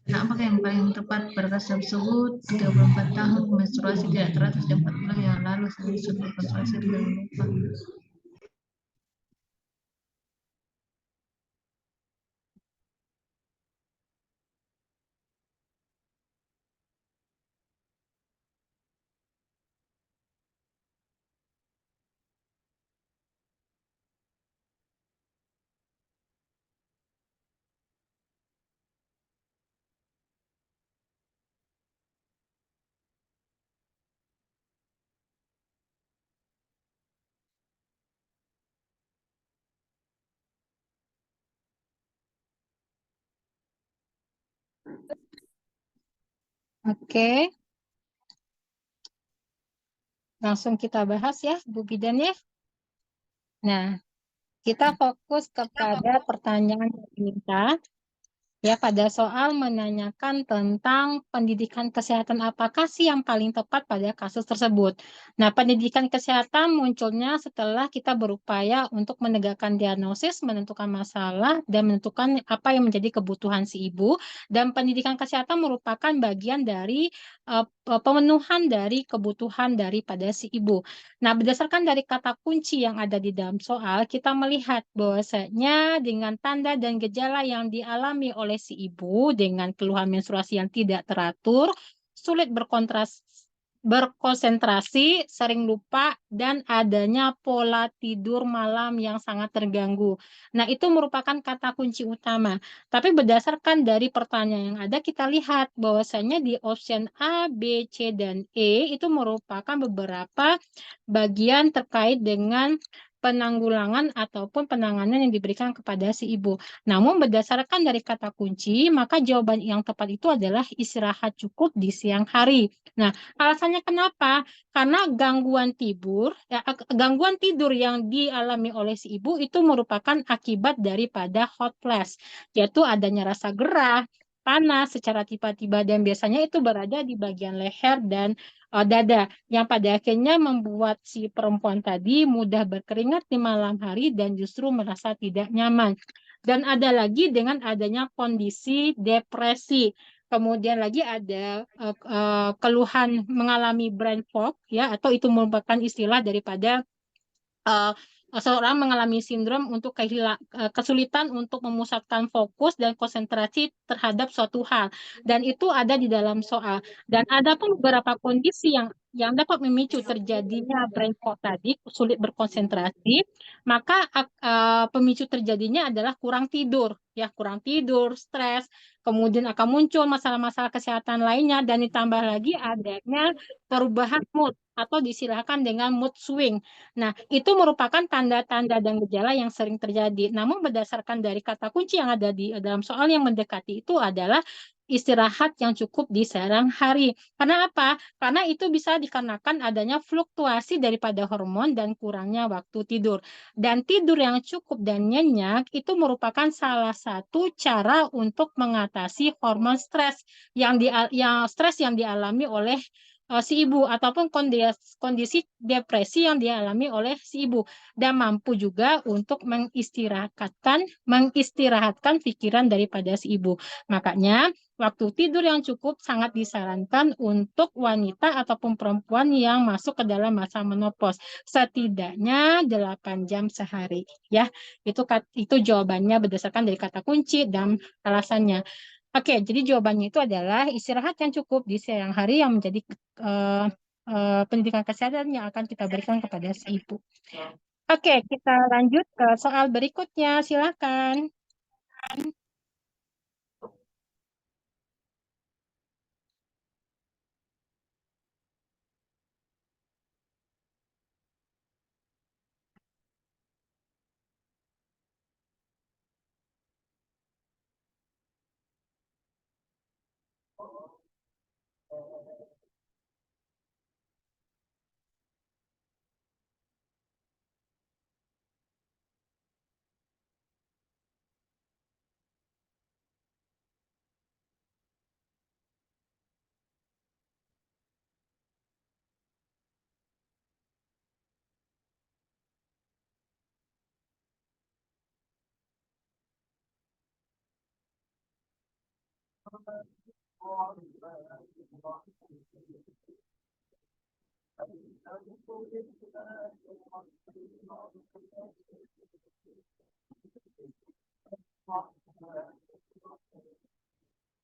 Nah, apakah yang paling tepat pada kasus tersebut? 34 tahun menstruasi tidak teratur sejak 4 bulan yang lalu sebelum menstruasi tidak lupa. Oke. Langsung kita bahas ya, Bu Bidan ya. Nah, kita fokus kepada pertanyaan yang diminta. Ya, pada soal menanyakan tentang pendidikan kesehatan apakah sih yang paling tepat pada kasus tersebut. Nah, pendidikan kesehatan munculnya setelah kita berupaya untuk menegakkan diagnosis, menentukan masalah, dan menentukan apa yang menjadi kebutuhan si ibu. Dan pendidikan kesehatan merupakan bagian dari pemenuhan dari kebutuhan daripada si ibu. Nah, berdasarkan dari kata kunci yang ada di dalam soal, kita melihat bahwasanya dengan tanda dan gejala yang dialami oleh si ibu dengan keluhan menstruasi yang tidak teratur, sulit berkonsentrasi, sering lupa, dan adanya pola tidur malam yang sangat terganggu. Nah, itu merupakan kata kunci utama. Tapi berdasarkan dari pertanyaan yang ada, kita lihat bahwasanya di option A, B, C, dan E itu merupakan beberapa bagian terkait dengan penanggulangan ataupun penanganan yang diberikan kepada si ibu. Namun berdasarkan dari kata kunci, maka jawaban yang tepat itu adalah istirahat cukup di siang hari. Nah, alasannya kenapa? Karena gangguan tidur yang dialami oleh si ibu itu merupakan akibat daripada hot flash, yaitu adanya rasa gerah, panas secara tiba-tiba dan biasanya itu berada di bagian leher dan dada yang pada akhirnya membuat si perempuan tadi mudah berkeringat di malam hari dan justru merasa tidak nyaman. Dan ada lagi dengan adanya kondisi depresi. Kemudian lagi ada keluhan mengalami brain fog, ya, atau itu merupakan istilah daripada seorang mengalami sindrom untuk kesulitan untuk memusatkan fokus dan konsentrasi terhadap suatu hal. Dan itu ada di dalam soal. Dan ada pun beberapa kondisi yang dapat memicu terjadinya brain fog tadi, sulit berkonsentrasi, maka pemicu terjadinya adalah kurang tidur, ya, kurang tidur, stres, kemudian akan muncul masalah-masalah kesehatan lainnya, dan ditambah lagi adanya perubahan mood atau disilakan dengan mood swing. Nah, itu merupakan tanda-tanda dan gejala yang sering terjadi. Namun berdasarkan dari kata kunci yang ada di dalam soal yang mendekati itu adalah istirahat yang cukup di siang hari. Karena apa? Karena itu bisa dikarenakan adanya fluktuasi daripada hormon dan kurangnya waktu tidur. Dan tidur yang cukup dan nyenyak itu merupakan salah satu cara untuk mengatasi hormon stres yang dialami oleh si ibu ataupun kondisi depresi yang dialami oleh si ibu dan mampu juga untuk mengistirahatkan pikiran daripada si ibu. Makanya waktu tidur yang cukup sangat disarankan untuk wanita ataupun perempuan yang masuk ke dalam masa menopause. Setidaknya 8 jam sehari. Ya, itu jawabannya berdasarkan dari kata kunci dan alasannya. Oke, jadi jawabannya itu adalah istirahat yang cukup di siang hari yang menjadi pendidikan kesehatan yang akan kita berikan kepada si ibu. Oke, kita lanjut ke soal berikutnya. Silakan.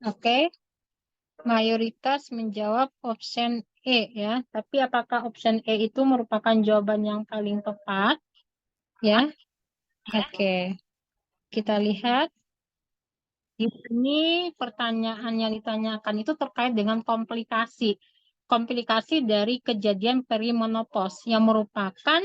Oke, mayoritas menjawab option E ya. Tapi apakah option E itu merupakan jawaban yang paling tepat? Ya. Oke. Kita lihat di sini pertanyaan yang ditanyakan itu terkait dengan komplikasi dari kejadian perimenopause yang merupakan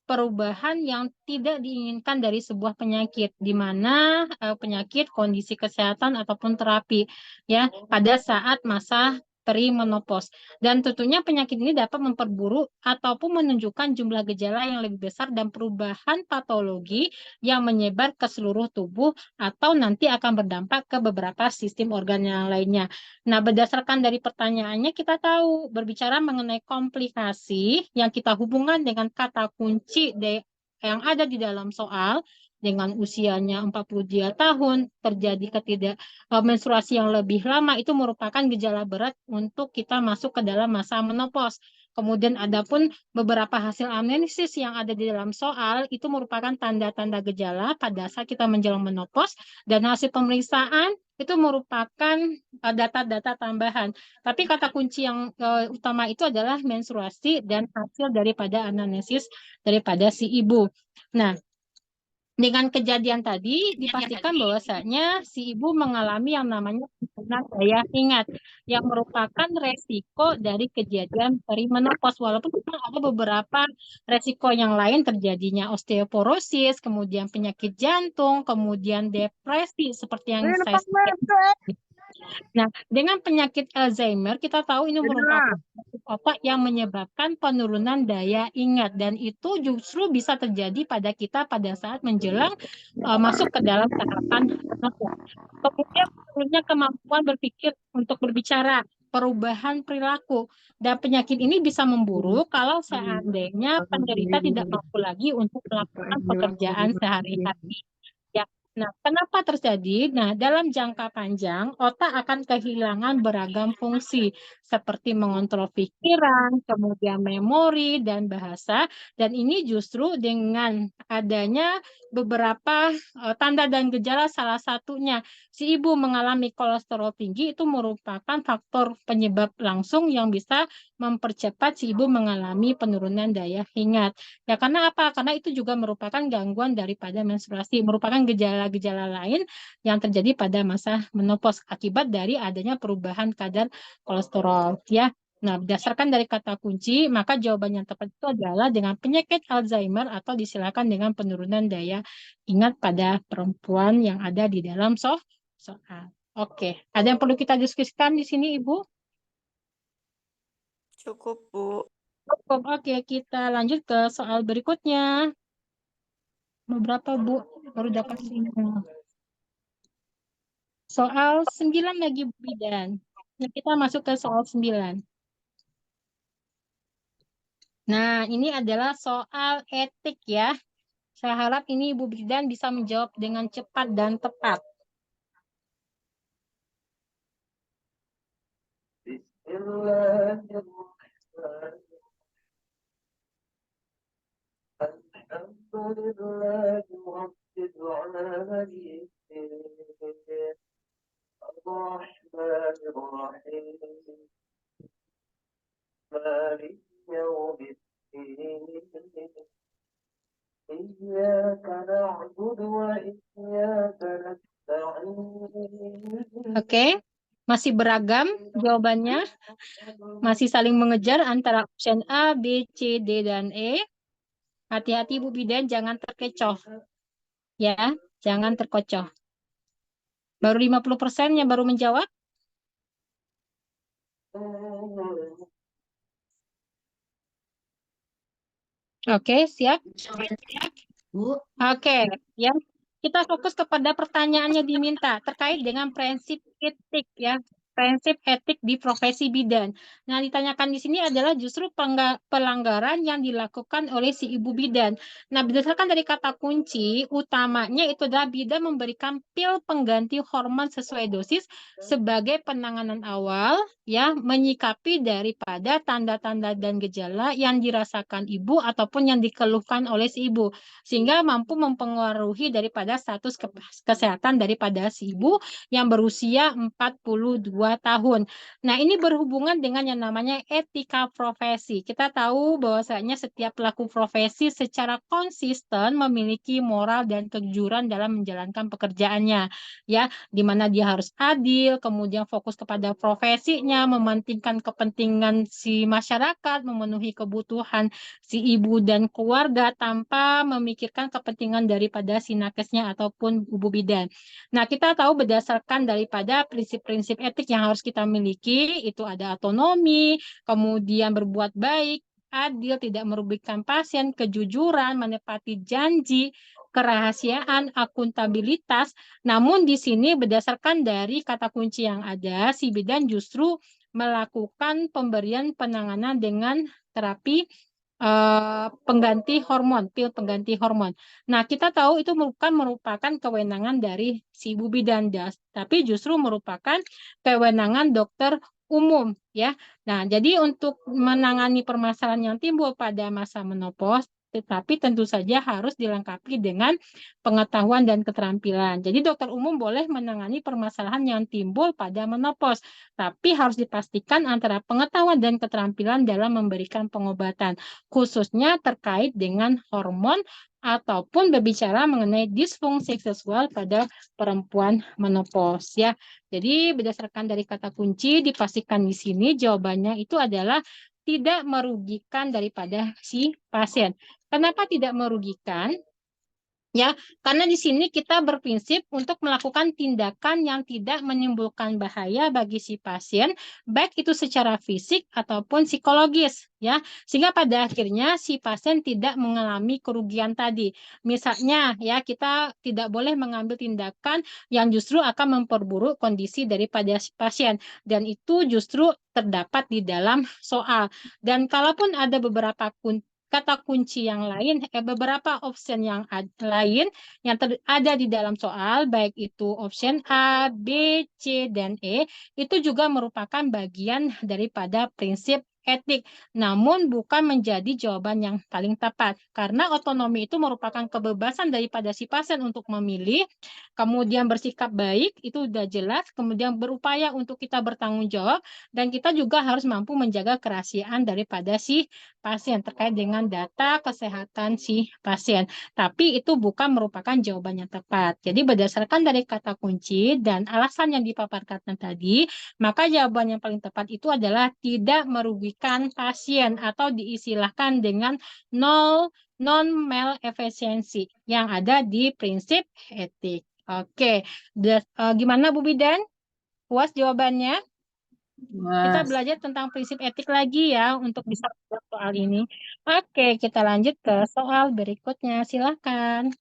perubahan yang tidak diinginkan dari sebuah penyakit, di mana penyakit, kondisi kesehatan ataupun terapi ya pada saat masa perimenopause. Dan tentunya penyakit ini dapat memperburuk ataupun menunjukkan jumlah gejala yang lebih besar dan perubahan patologi yang menyebar ke seluruh tubuh atau nanti akan berdampak ke beberapa sistem organ yang lainnya. Nah, berdasarkan dari pertanyaannya kita tahu berbicara mengenai komplikasi yang kita hubungkan dengan kata kunci yang ada di dalam soal dengan usianya 42 tahun, terjadi menstruasi yang lebih lama, itu merupakan gejala berat untuk kita masuk ke dalam masa menopause. Kemudian adapun beberapa hasil analisis yang ada di dalam soal itu merupakan tanda-tanda gejala pada saat kita menjelang menopause dan hasil pemeriksaan itu merupakan data-data tambahan. Tapi kata kunci yang utama itu adalah menstruasi dan hasil daripada analisis daripada si ibu. Nah, dengan kejadian tadi dipastikan bahwasanya si ibu mengalami yang namanya penurunan daya ingat yang merupakan resiko dari kejadian perimenopause. Walaupun ada beberapa resiko yang lain terjadinya osteoporosis, kemudian penyakit jantung, kemudian depresi seperti yang saya sebutkan. Nah, dengan penyakit Alzheimer, kita tahu ini merupakan penyakit otak yang menyebabkan penurunan daya ingat. Dan itu justru bisa terjadi pada kita pada saat menjelang masuk ke dalam tahapan menopause. Kemudian menurunnya kemampuan berpikir untuk berbicara, perubahan perilaku. Dan penyakit ini bisa memburuk kalau seandainya penderita tidak mampu lagi untuk melakukan pekerjaan sehari-hari. Ya. Nah, kenapa terjadi? Nah, dalam jangka panjang, otak akan kehilangan beragam fungsi, seperti mengontrol pikiran, kemudian memori, dan bahasa. Dan ini justru dengan adanya beberapa tanda dan gejala, salah satunya si ibu mengalami kolesterol tinggi, itu merupakan faktor penyebab langsung yang bisa mempercepat si ibu mengalami penurunan daya ingat. Ya, karena apa? Karena itu juga merupakan gangguan daripada menstruasi, merupakan gejala-gejala lain yang terjadi pada masa menopause akibat dari adanya perubahan kadar kolesterol. Ya, Nah, berdasarkan dari kata kunci, maka jawaban yang tepat itu adalah dengan penyakit Alzheimer atau disilakan dengan penurunan daya ingat pada perempuan yang ada di dalam soal. Oke, ada yang perlu kita diskusikan di sini, Ibu? Cukup, Bu. Cukup. Oke, kita lanjut ke soal berikutnya. Beberapa, Bu? Baru dapat sinyal. Soal 9 lagi, Bu Bidan. Nah, kita masuk ke soal 9. Nah, ini adalah soal etik ya. Saya harap ini Ibu Bidan bisa menjawab dengan cepat dan tepat. Oke, masih beragam jawabannya. Masih saling mengejar antara option A, B, C, D, dan E. Hati-hati Bu Bidan, jangan terkecoh. Ya, jangan terkecoh. Baru 50% yang baru menjawab. Oke, siap? Bu, Oke, ya. Kita fokus kepada pertanyaannya diminta terkait dengan prinsip etik ya. Prinsip etik di profesi bidan. Nah, ditanyakan di sini adalah justru pelanggaran yang dilakukan oleh si ibu bidan. Nah, berdasarkan dari kata kunci, utamanya itu adalah bidan memberikan pil pengganti hormon sesuai dosis sebagai penanganan awal, ya, menyikapi daripada tanda-tanda dan gejala yang dirasakan ibu ataupun yang dikeluhkan oleh si ibu, sehingga mampu mempengaruhi daripada status kesehatan daripada si ibu yang berusia 42 tahun. Nah, ini berhubungan dengan yang namanya etika profesi. Kita tahu bahwasanya setiap pelaku profesi secara konsisten memiliki moral dan kejujuran dalam menjalankan pekerjaannya, ya, di mana dia harus adil, kemudian fokus kepada profesinya, mementingkan kepentingan si masyarakat, memenuhi kebutuhan si ibu dan keluarga tanpa memikirkan kepentingan daripada si nakesnya ataupun ibu bidan. Nah, kita tahu berdasarkan daripada prinsip-prinsip etik yang harus kita miliki, itu ada otonomi, kemudian berbuat baik, adil, tidak merugikan pasien, kejujuran, menepati janji, kerahasiaan, akuntabilitas. Namun di sini berdasarkan dari kata kunci yang ada, si bidan justru melakukan pemberian penanganan dengan terapi pengganti hormon, pil pengganti hormon. Nah, kita tahu itu bukan merupakan kewenangan dari si ibu bidan, tapi justru merupakan kewenangan dokter umum, ya. Nah, jadi untuk menangani permasalahan yang timbul pada masa menopause, tetapi tentu saja harus dilengkapi dengan pengetahuan dan keterampilan. Jadi dokter umum boleh menangani permasalahan yang timbul pada menopause, tapi harus dipastikan antara pengetahuan dan keterampilan dalam memberikan pengobatan, khususnya terkait dengan hormon ataupun berbicara mengenai disfungsi seksual pada perempuan menopause ya. Jadi berdasarkan dari kata kunci dipastikan di sini jawabannya itu adalah tidak merugikan daripada si pasien. Kenapa tidak merugikan? Ya, karena di sini kita berprinsip untuk melakukan tindakan yang tidak menimbulkan bahaya bagi si pasien, baik itu secara fisik ataupun psikologis, ya. Sehingga pada akhirnya si pasien tidak mengalami kerugian tadi. Misalnya, ya, kita tidak boleh mengambil tindakan yang justru akan memperburuk kondisi daripada si pasien, dan itu justru terdapat di dalam soal. Dan kalaupun ada beberapa kata kunci yang lain, beberapa option yang lain yang ada di dalam soal, baik itu option A, B, C, dan E, itu juga merupakan bagian daripada prinsip etik, namun bukan menjadi jawaban yang paling tepat. Karena otonomi itu merupakan kebebasan daripada si pasien untuk memilih, kemudian bersikap baik, itu udah jelas, kemudian berupaya untuk kita bertanggung jawab, dan kita juga harus mampu menjaga kerahasiaan daripada si pasien terkait dengan data kesehatan si pasien. Tapi itu bukan merupakan jawaban yang tepat. Jadi berdasarkan dari kata kunci dan alasan yang dipaparkan tadi, maka jawaban yang paling tepat itu adalah tidak merugikan pasien atau diistilahkan dengan nol non-malefisiensi yang ada di prinsip etik. Oke, gimana Bu Bidan? Puas jawabannya? Kita Mas. belajar tentang prinsip etik lagi ya untuk bisa menjawab soal ini. Oke, kita lanjut ke soal berikutnya. Silakan.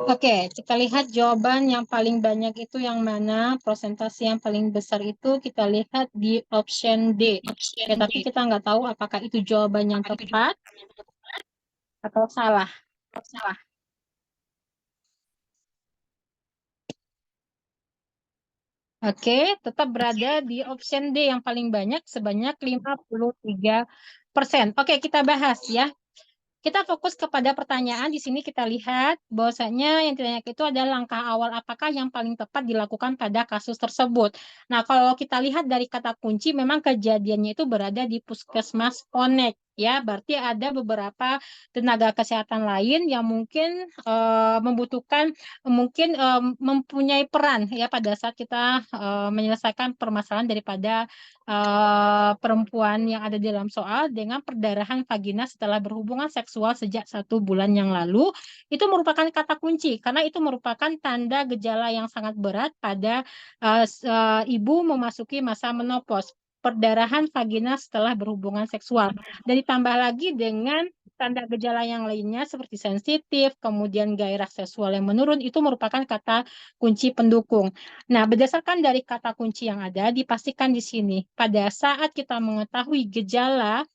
Oke, kita lihat jawaban yang paling banyak itu yang mana, persentase yang paling besar itu kita lihat di option D. Oke, tapi kita nggak tahu apakah itu jawaban yang tepat atau salah. Oke, tetap berada di option D yang paling banyak sebanyak 53%. Oke, kita bahas ya. Kita fokus kepada pertanyaan. Di sini kita lihat bahwasanya yang ditanyakan itu adalah langkah awal apakah yang paling tepat dilakukan pada kasus tersebut. Nah, kalau kita lihat dari kata kunci, memang kejadiannya itu berada di Puskesmas Ponek. Ya, berarti ada beberapa tenaga kesehatan lain yang mungkin membutuhkan, mungkin mempunyai peran ya pada saat kita menyelesaikan permasalahan daripada perempuan yang ada di dalam soal dengan perdarahan vagina setelah berhubungan seksual sejak 1 bulan yang lalu, itu merupakan kata kunci karena itu merupakan tanda gejala yang sangat berat pada ibu memasuki masa menopause, perdarahan vagina setelah berhubungan seksual. Dan ditambah lagi dengan tanda gejala yang lainnya seperti sensitif, kemudian gairah seksual yang menurun, itu merupakan kata kunci pendukung. Nah, berdasarkan dari kata kunci yang ada, dipastikan di sini, pada saat kita mengetahui gejala,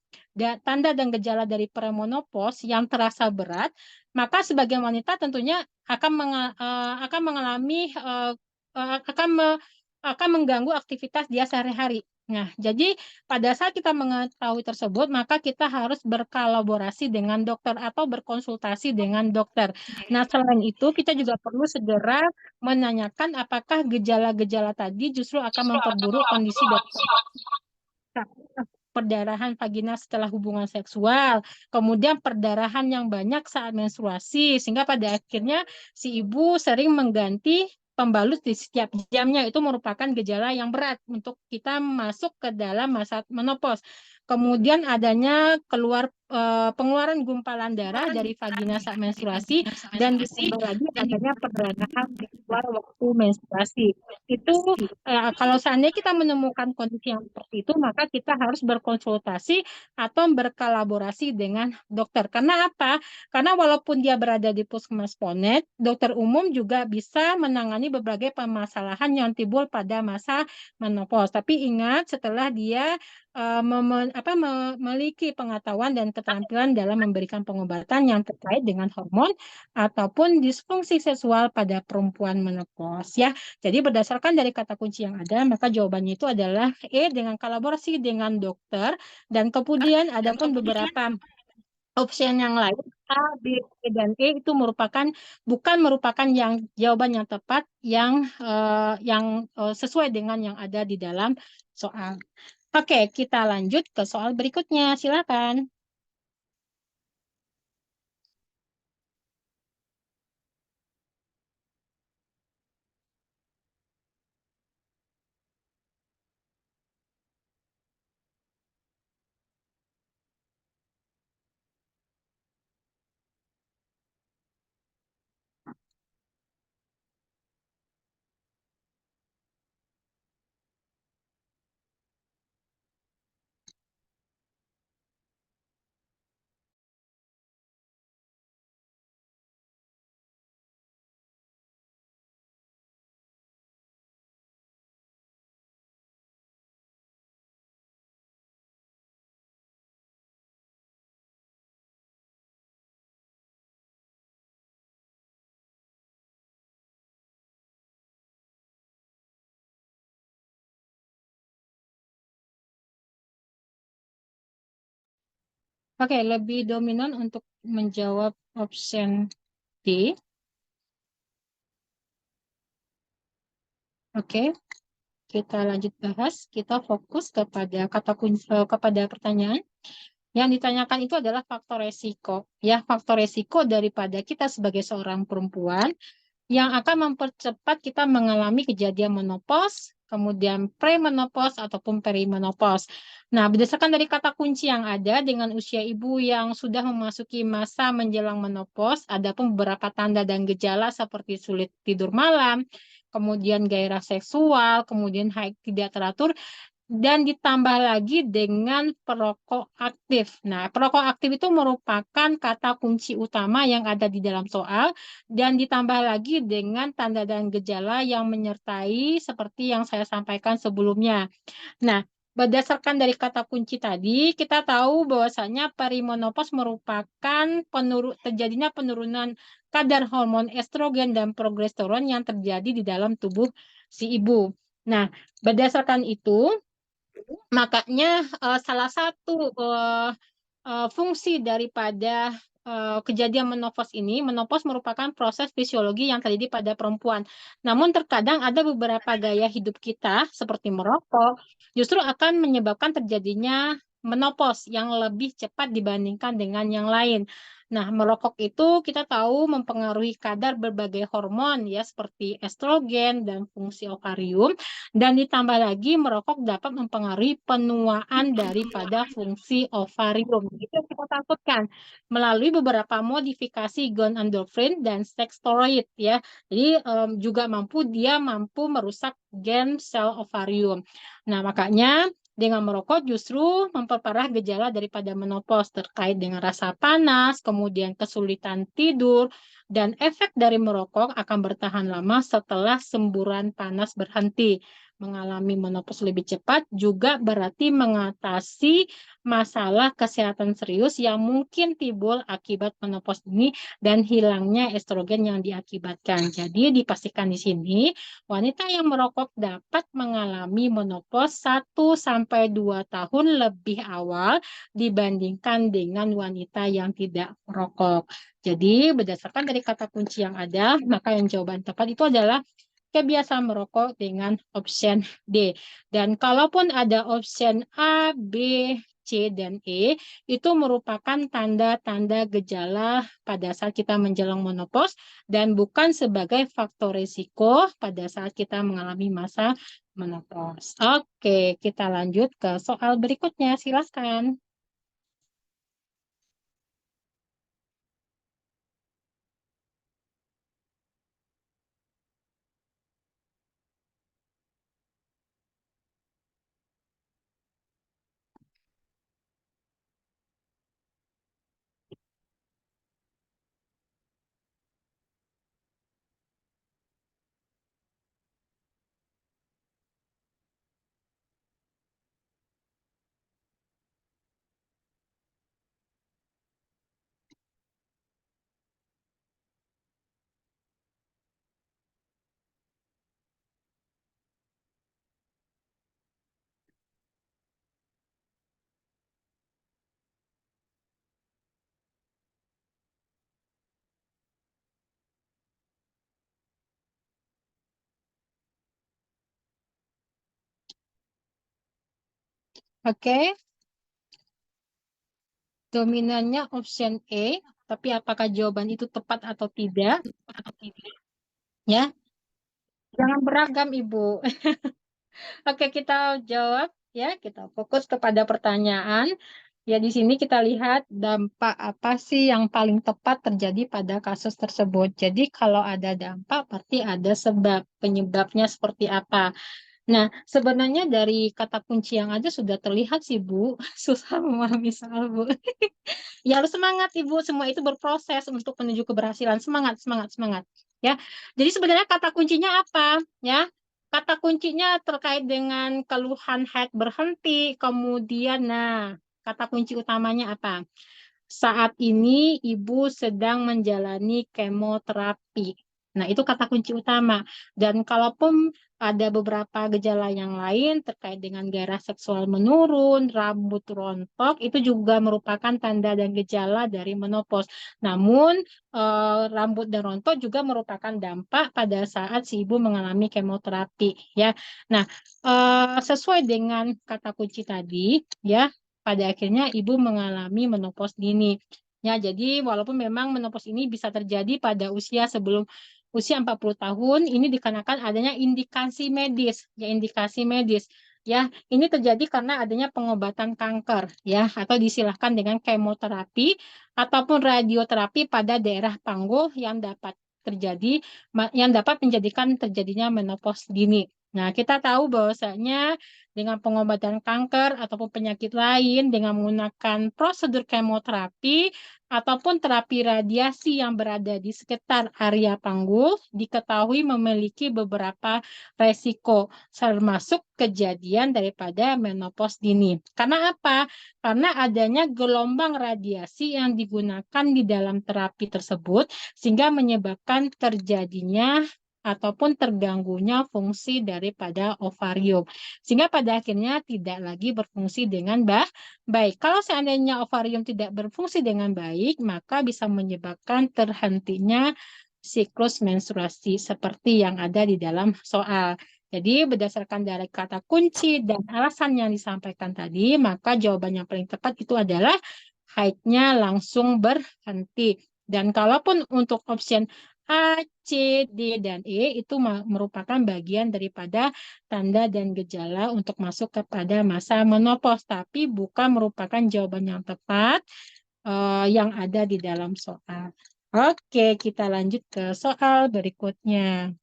tanda dan gejala dari premenopause yang terasa berat, maka sebagai wanita tentunya akan mengalami, akan mengganggu aktivitas dia sehari-hari. Nah, jadi pada saat kita mengetahui tersebut, maka kita harus berkolaborasi dengan dokter atau berkonsultasi dengan dokter. Nah, selain itu, kita juga perlu segera menanyakan apakah gejala-gejala tadi justru akan memperburuk kondisi dari perdarahan vagina setelah hubungan seksual, kemudian perdarahan yang banyak saat menstruasi, sehingga pada akhirnya si ibu sering mengganti pembalut di setiap jamnya. Itu merupakan gejala yang berat untuk kita masuk ke dalam masa menopause. Kemudian adanya pengeluaran gumpalan darah dari vagina saat menstruasi, dan ditambah lagi adanya perdarahan di luar waktu menstruasi. Itu kalau seandainya kita menemukan kondisi yang seperti itu, maka kita harus berkonsultasi atau berkolaborasi dengan dokter. Karena apa? Karena walaupun dia berada di puskesmas Ponet, dokter umum juga bisa menangani berbagai permasalahan yang timbul pada masa menopause. Tapi ingat, setelah dia memiliki pengetahuan dan keterampilan dalam memberikan pengobatan yang terkait dengan hormon ataupun disfungsi seksual pada perempuan menopause ya. Jadi berdasarkan dari kata kunci yang ada, maka jawabannya itu adalah E dengan kolaborasi dengan dokter, dan kemudian ada pun beberapa option yang lain A, B, C, dan E itu bukan merupakan jawaban yang tepat yang sesuai dengan yang ada di dalam soal. Oke, kita lanjut ke soal berikutnya. Silakan. Oke, lebih dominan untuk menjawab option D. Oke, kita lanjut bahas. Kita fokus kepada kata kunci, kepada pertanyaan. Yang ditanyakan itu adalah faktor resiko. Ya, faktor resiko daripada kita sebagai seorang perempuan yang akan mempercepat kita mengalami kejadian menopause, kemudian premenopause ataupun perimenopause. Nah, berdasarkan dari kata kunci yang ada dengan usia ibu yang sudah memasuki masa menjelang menopause, ada pun beberapa tanda dan gejala seperti sulit tidur malam, kemudian gairah seksual, kemudian haid tidak teratur, dan ditambah lagi dengan perokok aktif. Nah, perokok aktif itu merupakan kata kunci utama yang ada di dalam soal dan ditambah lagi dengan tanda dan gejala yang menyertai seperti yang saya sampaikan sebelumnya. Nah, berdasarkan dari kata kunci tadi, kita tahu bahwasanya perimenopause merupakan terjadinya penurunan kadar hormon estrogen dan progesteron yang terjadi di dalam tubuh si ibu. Nah, berdasarkan itu, makanya salah satu fungsi daripada kejadian menopause merupakan proses fisiologi yang terjadi pada perempuan. Namun terkadang ada beberapa gaya hidup kita seperti merokok justru akan menyebabkan terjadinya menopause yang lebih cepat dibandingkan dengan yang lain. Nah, merokok itu kita tahu mempengaruhi kadar berbagai hormon ya seperti estrogen dan fungsi ovarium, dan ditambah lagi merokok dapat mempengaruhi penuaan daripada fungsi ovarium. Itu yang kita takutkan melalui beberapa modifikasi gonadotropin dan seks steroid ya. Jadi juga dia mampu merusak gen sel ovarium. Nah, makanya dengan merokok justru memperparah gejala daripada menopause terkait dengan rasa panas, kemudian kesulitan tidur, dan efek dari merokok akan bertahan lama setelah semburan panas berhenti. Mengalami menopause lebih cepat juga berarti mengatasi masalah kesehatan serius yang mungkin timbul akibat menopause ini dan hilangnya estrogen yang diakibatkan. Jadi dipastikan di sini wanita yang merokok dapat mengalami menopause 1-2 tahun lebih awal dibandingkan dengan wanita yang tidak merokok. Jadi berdasarkan dari kata kunci yang ada, maka yang jawaban tepat itu adalah kebiasaan merokok dengan option D. Dan kalaupun ada option A, B, C, dan E, itu merupakan tanda-tanda gejala pada saat kita menjelang menopause dan bukan sebagai faktor risiko pada saat kita mengalami masa menopause. Oke, kita lanjut ke soal berikutnya. Silakan. Oke, dominannya option E, tapi apakah jawaban itu tepat atau tidak? Ya, jangan beragam, Ibu. Oke, kita jawab ya. Kita fokus kepada pertanyaan. Ya, di sini kita lihat dampak apa sih yang paling tepat terjadi pada kasus tersebut. Jadi, kalau ada dampak, berarti ada sebab. Penyebabnya seperti apa? Nah, sebenarnya dari kata kunci yang ada sudah terlihat sih, Bu. Susah memahami soal, Bu. Ya, harus semangat, Ibu. Semua itu berproses untuk menuju keberhasilan. Semangat, semangat, semangat. Ya. Jadi sebenarnya kata kuncinya apa? Ya. Kata kuncinya terkait dengan keluhan haid berhenti, kemudian kata kunci utamanya apa? Saat ini ibu sedang menjalani kemoterapi. Nah, itu kata kunci utama. Dan kalaupun ada beberapa gejala yang lain terkait dengan gairah seksual menurun, rambut rontok, itu juga merupakan tanda dan gejala dari menopause. Namun, rambut dan rontok juga merupakan dampak pada saat si ibu mengalami kemoterapi, ya. Nah, sesuai dengan kata kunci tadi, ya, pada akhirnya ibu mengalami menopause dini. Ya, jadi walaupun memang menopause ini bisa terjadi pada usia sebelum usia 40 tahun, ini dikarenakan adanya indikasi medis, ya indikasi medis. Ya, ini terjadi karena adanya pengobatan kanker, ya, atau disilahkan dengan kemoterapi ataupun radioterapi pada daerah panggul yang dapat terjadi, yang dapat menjadikan terjadinya menopause dini. Nah, kita tahu bahwasanya dengan pengobatan kanker ataupun penyakit lain dengan menggunakan prosedur kemoterapi ataupun terapi radiasi yang berada di sekitar area panggul diketahui memiliki beberapa resiko termasuk kejadian daripada menopause dini. Karena apa? Karena adanya gelombang radiasi yang digunakan di dalam terapi tersebut sehingga menyebabkan terjadinya ataupun terganggunya fungsi daripada ovarium. Sehingga pada akhirnya tidak lagi berfungsi dengan baik. Kalau seandainya ovarium tidak berfungsi dengan baik, maka bisa menyebabkan terhentinya siklus menstruasi seperti yang ada di dalam soal. Jadi berdasarkan dari kata kunci dan alasan yang disampaikan tadi, maka jawaban yang paling tepat itu adalah haidnya langsung berhenti. Dan kalaupun untuk option A, C, D, dan E itu merupakan bagian daripada tanda dan gejala untuk masuk kepada masa menopause, tapi bukan merupakan jawaban yang tepat yang ada di dalam soal. Oke, kita lanjut ke soal berikutnya.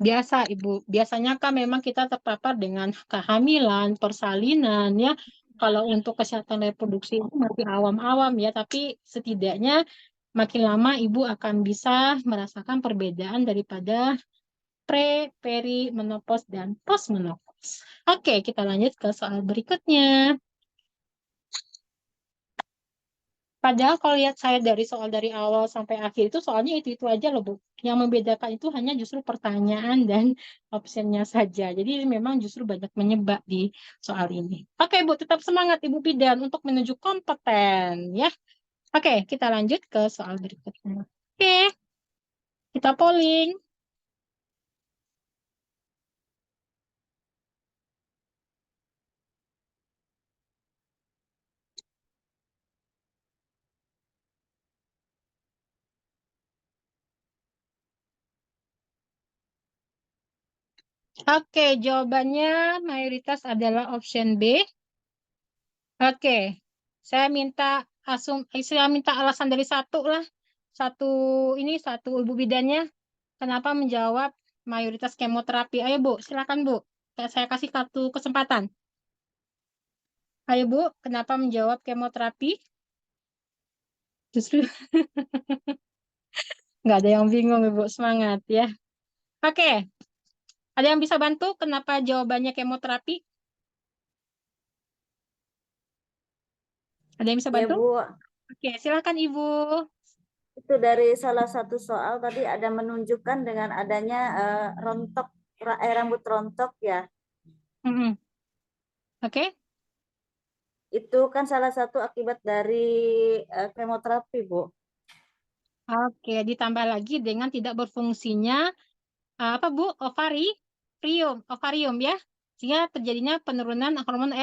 Biasa, Ibu. Biasanya kan memang kita terpapar dengan kehamilan, persalinan, ya. Kalau untuk kesehatan reproduksi itu masih awam-awam ya, tapi setidaknya makin lama Ibu akan bisa merasakan perbedaan daripada pre, peri, menopause, dan post menopause. Oke, kita lanjut ke soal berikutnya. Padahal kalau lihat saya dari soal dari awal sampai akhir itu soalnya itu aja loh Bu. Yang membedakan itu hanya justru pertanyaan dan opsinya saja. Jadi memang justru banyak menyebab di soal ini. Oke Bu, tetap semangat Ibu Bidan untuk menuju kompeten ya. Oke, kita lanjut ke soal berikutnya. Oke, kita polling. Oke, jawabannya mayoritas adalah option B. Oke, saya minta alasan dari satu lah. Satu ibu bidannya. Kenapa menjawab mayoritas kemoterapi? Ayo Bu, silakan Bu. Saya kasih satu kesempatan. Ayo Bu, kenapa menjawab kemoterapi? Justru nggak ada yang bingung Ibu, semangat ya. Oke, ada yang bisa bantu kenapa jawabannya kemoterapi? Ada yang bisa Ya bantu? Bu, Oke, silakan Ibu. itu dari salah satu soal tadi ada menunjukkan dengan adanya rambut rontok ya. Oke. Itu kan salah satu akibat dari kemoterapi, Bu. Oke, ditambah lagi dengan tidak berfungsinya apa Bu? Ovarium ya. Sehingga terjadinya penurunan hormon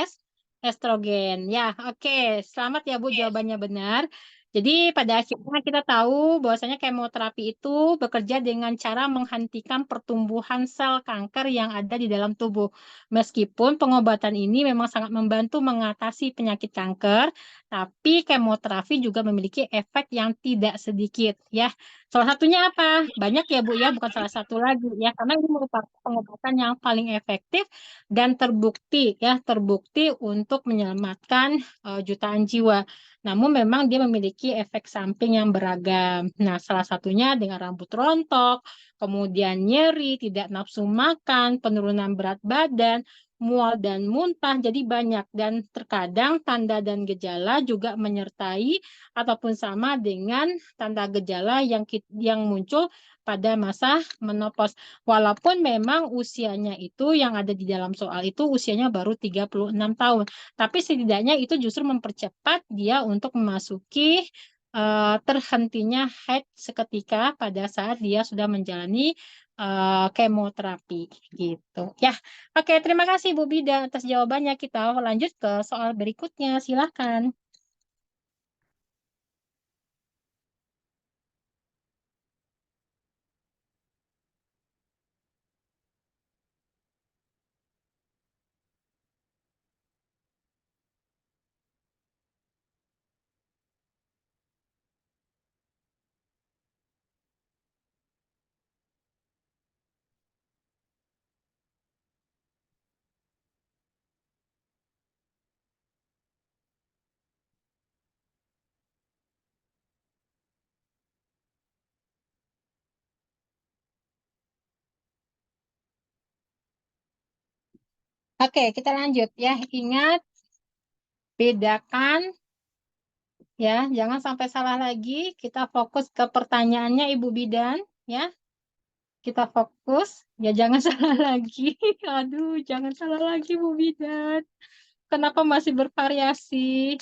estrogen. Ya, oke. Selamat ya Bu, jawabannya benar. Jadi pada akhirnya kita tahu bahwasanya kemoterapi itu bekerja dengan cara menghentikan pertumbuhan sel kanker yang ada di dalam tubuh. Meskipun pengobatan ini memang sangat membantu mengatasi penyakit kanker, tapi kemoterapi juga memiliki efek yang tidak sedikit ya. Salah satunya apa? Banyak ya Bu ya, bukan salah satu lagi ya, karena ini merupakan pengobatan yang paling efektif dan terbukti untuk menyelamatkan jutaan jiwa. Namun memang dia memiliki efek samping yang beragam. Nah, salah satunya dengan rambut rontok, kemudian nyeri, tidak nafsu makan, penurunan berat badan, mual dan muntah, jadi banyak. Dan terkadang tanda dan gejala juga menyertai ataupun sama dengan tanda gejala yang muncul pada masa menopause. Walaupun memang usianya itu yang ada di dalam soal itu usianya baru 36 tahun. Tapi setidaknya itu justru mempercepat dia untuk memasuki terhentinya haid seketika pada saat dia sudah menjalani kemoterapi gitu. Ya, oke, terima kasih Bu Bida atas jawabannya. Kita lanjut ke soal berikutnya. Silakan. Oke, kita lanjut ya. Ingat, bedakan ya, jangan sampai salah lagi. Kita fokus ke pertanyaannya Ibu Bidan ya. Kita fokus, ya jangan salah lagi. Aduh, jangan salah lagi Bu Bidan. Kenapa masih bervariasi?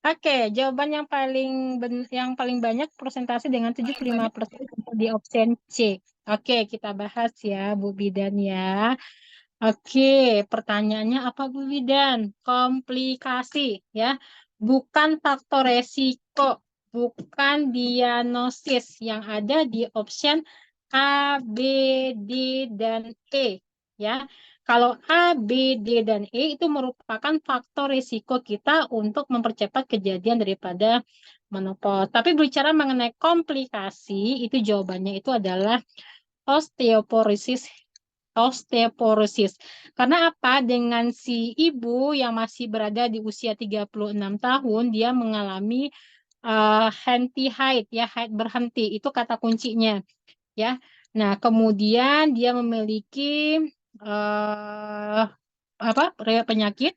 Oke, jawaban yang paling banyak persentase dengan 75% di option C. Oke, kita bahas ya Bu Bidan ya. Oke, pertanyaannya apa Bu Bidan? Komplikasi ya. Bukan faktor resiko, bukan diagnosis yang ada di option A, B, D, dan E ya. Kalau A, B, D, dan E itu merupakan faktor risiko kita untuk mempercepat kejadian daripada menopause. Tapi bicara mengenai komplikasi, itu jawabannya itu adalah osteoporosis. Osteoporosis. Karena apa? Dengan si ibu yang masih berada di usia 36 tahun, dia mengalami henti haid, ya, haid berhenti. Itu kata kuncinya ya. Nah, kemudian dia memiliki eh, penyakit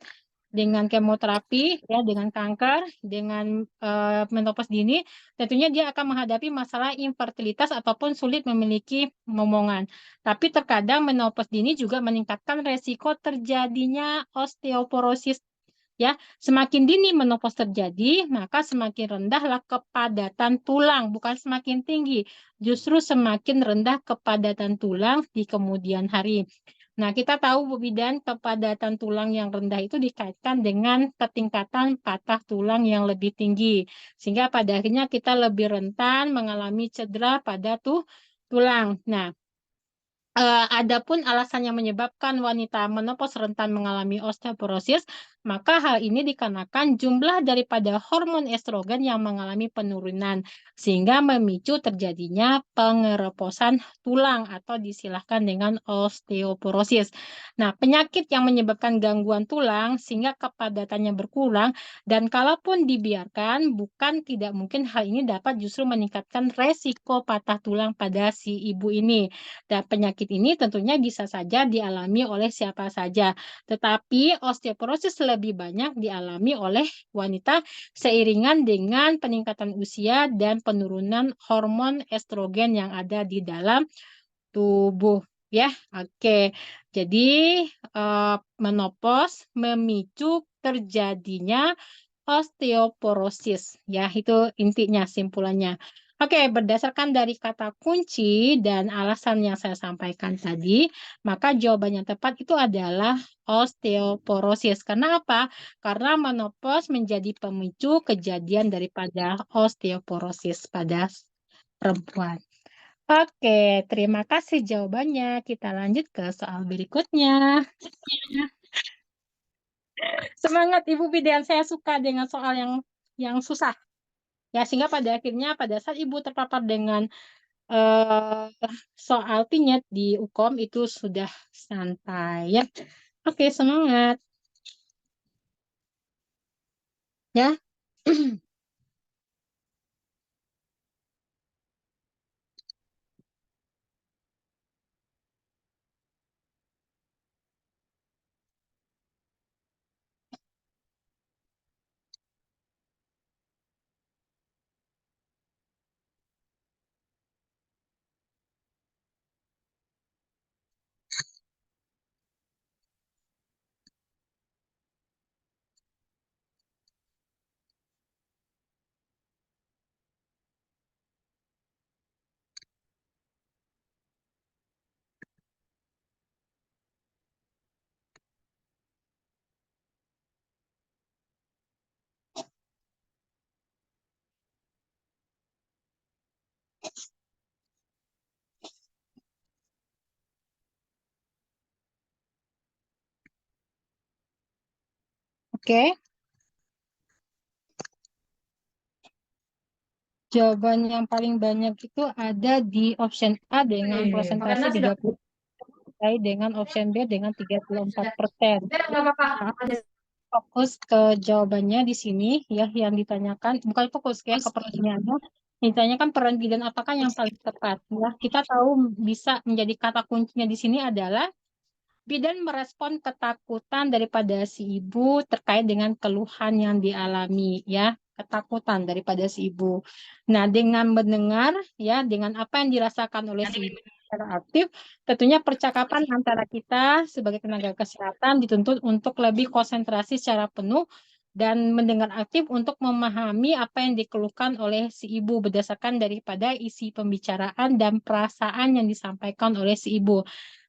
dengan kemoterapi, ya, dengan kanker, dengan menopause dini, tentunya dia akan menghadapi masalah infertilitas ataupun sulit memiliki momongan. Tapi terkadang menopause dini juga meningkatkan resiko terjadinya osteoporosis. Ya, semakin dini menopause terjadi, maka semakin rendahlah kepadatan tulang, bukan semakin tinggi. Justru semakin rendah kepadatan tulang di kemudian hari. Nah, kita tahu Bu Bidan, kepadatan tulang yang rendah itu dikaitkan dengan ketingkatan patah tulang yang lebih tinggi. Sehingga pada akhirnya kita lebih rentan mengalami cedera pada tulang. Nah, adapun alasan yang menyebabkan wanita menopause rentan mengalami osteoporosis, maka hal ini dikarenakan jumlah daripada hormon estrogen yang mengalami penurunan, sehingga memicu terjadinya pengeroposan tulang atau disilahkan dengan osteoporosis. Nah, penyakit yang menyebabkan gangguan tulang sehingga kepadatannya berkurang, dan kalaupun dibiarkan, bukan tidak mungkin hal ini dapat justru meningkatkan resiko patah tulang pada si ibu ini. Dan penyakit ini tentunya bisa saja dialami oleh siapa saja. Tetapi osteoporosis lebih banyak dialami oleh wanita seiringan dengan peningkatan usia dan penurunan hormon estrogen yang ada di dalam tubuh. Ya, oke. Jadi menopause memicu terjadinya osteoporosis. Ya, itu intinya, simpulannya. Oke, berdasarkan dari kata kunci dan alasan yang saya sampaikan tadi, maka jawaban yang tepat itu adalah osteoporosis. Karena apa? Karena menopause menjadi pemicu kejadian daripada osteoporosis pada perempuan. Oke, terima kasih jawabannya. Kita lanjut ke soal berikutnya. Semangat Ibu Bidan, saya suka dengan soal yang susah. Ya, sehingga pada akhirnya pada saat Ibu terpapar dengan eh, soal pinyet di UKOM itu sudah santai ya. Oke, semangat. Ya. Oke. Jawaban yang paling banyak itu ada di option A dengan persentase 30 terkait dengan option B dengan 34%. Nah, fokus ke jawabannya di sini ya yang ditanyakan, bukan fokus ya ke pertanyaannya. Ditanyakan peran bidan apakah yang paling tepat ya. Kita tahu bisa menjadi kata kuncinya di sini adalah bidan merespon ketakutan daripada si ibu terkait dengan keluhan yang dialami ya, ketakutan daripada si ibu. Nah, dengan mendengar ya, dengan apa yang dirasakan oleh si ibu secara aktif, tentunya percakapan antara kita sebagai tenaga kesehatan dituntut untuk lebih konsentrasi secara penuh dan mendengar aktif untuk memahami apa yang dikeluhkan oleh si ibu berdasarkan daripada isi pembicaraan dan perasaan yang disampaikan oleh si ibu.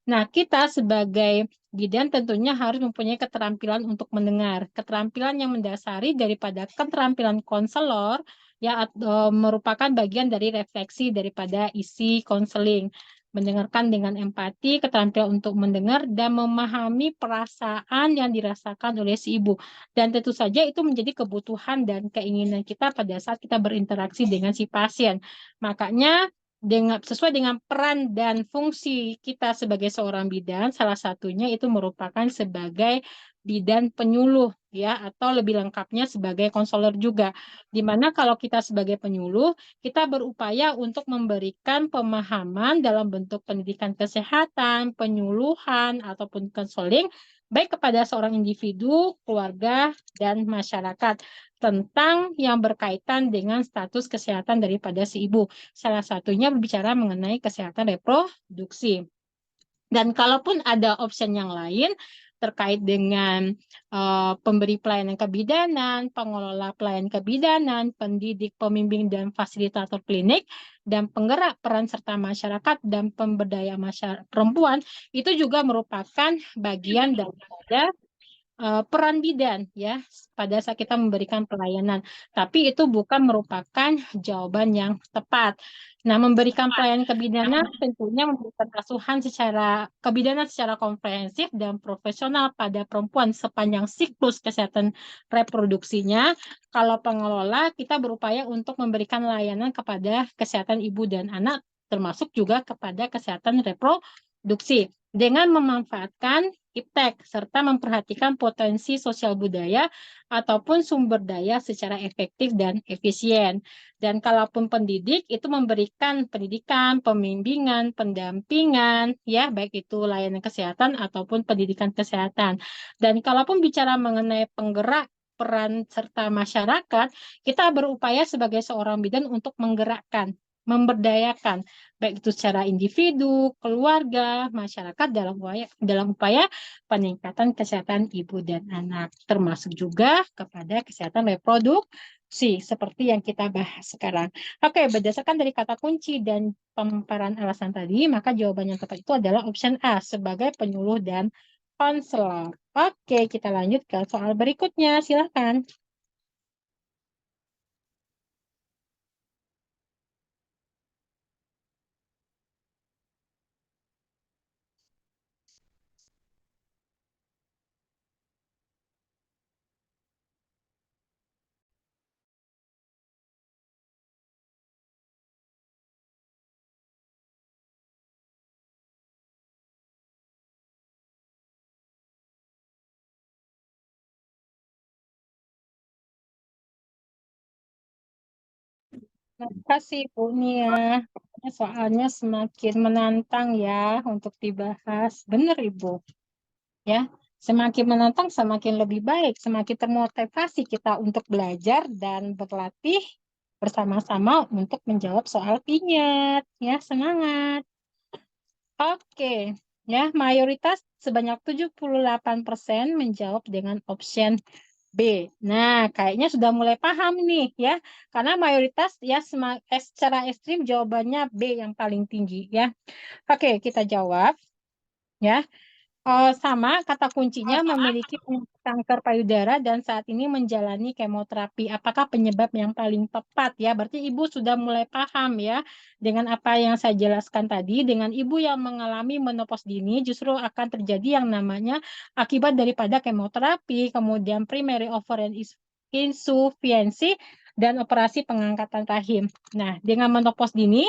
Nah, kita sebagai bidan tentunya harus mempunyai keterampilan untuk mendengar. Keterampilan yang mendasari daripada keterampilan konselor ya merupakan bagian dari refleksi daripada isi konseling. Mendengarkan dengan empati, keterampilan untuk mendengar dan memahami perasaan yang dirasakan oleh si ibu. Dan tentu saja itu menjadi kebutuhan dan keinginan kita pada saat kita berinteraksi dengan si pasien. Makanya sesuai dengan peran dan fungsi kita sebagai seorang bidan, salah satunya itu merupakan sebagai bidan penyuluh ya, atau lebih lengkapnya sebagai konselor juga. Dimana kalau kita sebagai penyuluh, kita berupaya untuk memberikan pemahaman dalam bentuk pendidikan kesehatan, penyuluhan ataupun konseling baik kepada seorang individu, keluarga, dan masyarakat tentang yang berkaitan dengan status kesehatan daripada si ibu. Salah satunya berbicara mengenai kesehatan reproduksi. Dan kalaupun ada opsi yang lain terkait dengan pemberi pelayanan kebidanan, pengelola pelayanan kebidanan, pendidik, pembimbing, dan fasilitator klinik, dan penggerak peran serta masyarakat dan pemberdaya masyarakat perempuan, itu juga merupakan bagian daripada peran bidan ya pada saat kita memberikan pelayanan, tapi itu bukan merupakan jawaban yang tepat. Nah, memberikan pelayanan kebidanan tentunya memberikan asuhan secara kebidanan secara komprehensif dan profesional pada perempuan sepanjang siklus kesehatan reproduksinya. Kalau pengelola, kita berupaya untuk memberikan layanan kepada kesehatan ibu dan anak, termasuk juga kepada kesehatan reproduksi dengan memanfaatkan iptek serta memperhatikan potensi sosial budaya ataupun sumber daya secara efektif dan efisien. Dan kalaupun pendidik itu memberikan pendidikan, pembimbingan, pendampingan ya baik itu layanan kesehatan ataupun pendidikan kesehatan. Dan kalaupun bicara mengenai penggerak peran serta masyarakat, kita berupaya sebagai seorang bidan untuk menggerakkan, memberdayakan baik itu secara individu, keluarga, masyarakat dalam upaya peningkatan kesehatan ibu dan anak, termasuk juga kepada kesehatan reproduksi seperti yang kita bahas sekarang. Oke, berdasarkan dari kata kunci dan pemaparan alasan tadi, maka jawaban yang tepat itu adalah option A sebagai penyuluh dan konselor. Oke, kita lanjut ke soal berikutnya. Silakan. Terima kasih Bu Nia. Soalnya semakin menantang ya untuk dibahas. Benar Ibu. Ya, semakin menantang semakin lebih baik, semakin termotivasi kita untuk belajar dan berlatih bersama-sama untuk menjawab soal pinyat. Ya, semangat. Oke, ya, mayoritas sebanyak 78% menjawab dengan option B. Nah, kayaknya sudah mulai paham nih ya, karena mayoritas ya secara ekstrim jawabannya B yang paling tinggi ya. Oke, kita jawab ya. Sama, kata kuncinya memiliki penyakit kanker payudara dan saat ini menjalani kemoterapi. Apakah penyebab yang paling tepat ya? Berarti Ibu sudah mulai paham ya dengan apa yang saya jelaskan tadi. Dengan Ibu yang mengalami menopause dini justru akan terjadi yang namanya akibat daripada kemoterapi, kemudian primary ovarian insufficiency, dan operasi pengangkatan rahim. Nah, dengan menopause dini,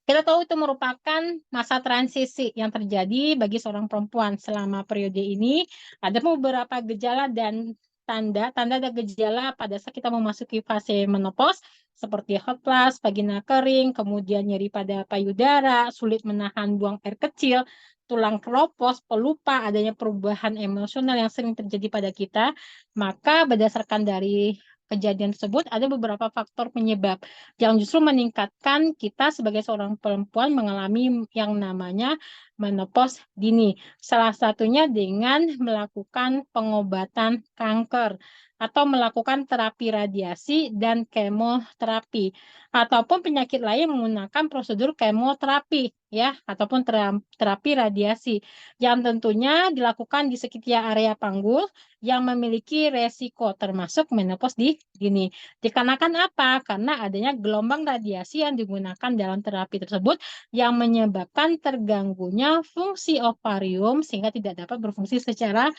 kita tahu itu merupakan masa transisi yang terjadi bagi seorang perempuan selama periode ini. Ada beberapa gejala dan tanda dan gejala pada saat kita memasuki fase menopause seperti hot flash, vagina kering, kemudian nyeri pada payudara, sulit menahan buang air kecil, tulang keropos, pelupa, adanya perubahan emosional yang sering terjadi pada kita. Maka berdasarkan dari kejadian tersebut ada beberapa faktor penyebab yang justru meningkatkan kita sebagai seorang perempuan mengalami yang namanya menopause dini. Salah satunya dengan melakukan pengobatan kanker atau melakukan terapi radiasi dan kemoterapi ataupun penyakit lain menggunakan prosedur kemoterapi ya ataupun terapi radiasi yang tentunya dilakukan di sekitar area panggul yang memiliki resiko termasuk menopause dini. Dikarenakan apa? Karena adanya gelombang radiasi yang digunakan dalam terapi tersebut yang menyebabkan terganggunya fungsi ovarium sehingga tidak dapat berfungsi secara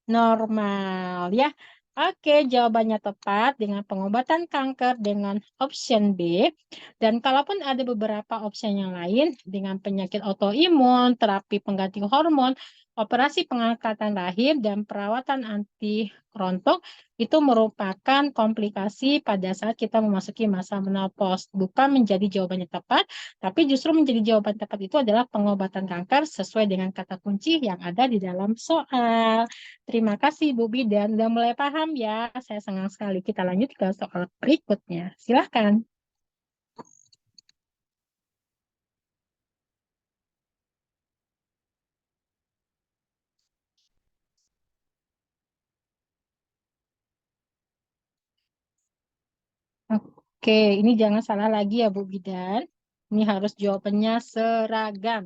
normal ya. Oke, jawabannya tepat dengan pengobatan kanker dengan option B. Dan kalaupun ada beberapa opsi yang lain dengan penyakit autoimun, terapi pengganti hormon, operasi pengangkatan rahim, dan perawatan anti rontok, itu merupakan komplikasi pada saat kita memasuki masa menopause. Bukan menjadi jawabannya tepat, tapi justru menjadi jawaban tepat itu adalah pengobatan kanker sesuai dengan kata kunci yang ada di dalam soal. Terima kasih Bu Bidan, udah mulai paham ya. Saya senang sekali. Kita lanjut ke soal berikutnya. Silahkan. Oke, ini jangan salah lagi ya Bu Bidan. Ini harus jawabannya seragam.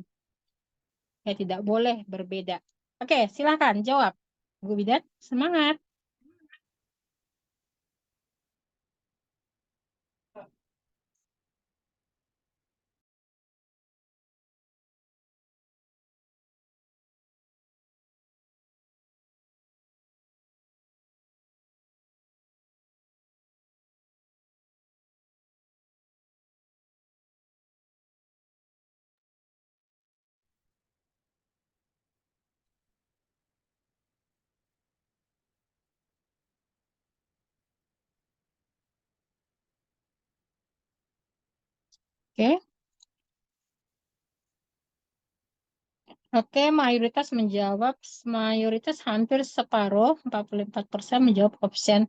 Ya, tidak boleh berbeda. Oke, silahkan jawab. Bu Bidan, semangat. Oke. Oke, mayoritas hampir separuh, 44% menjawab option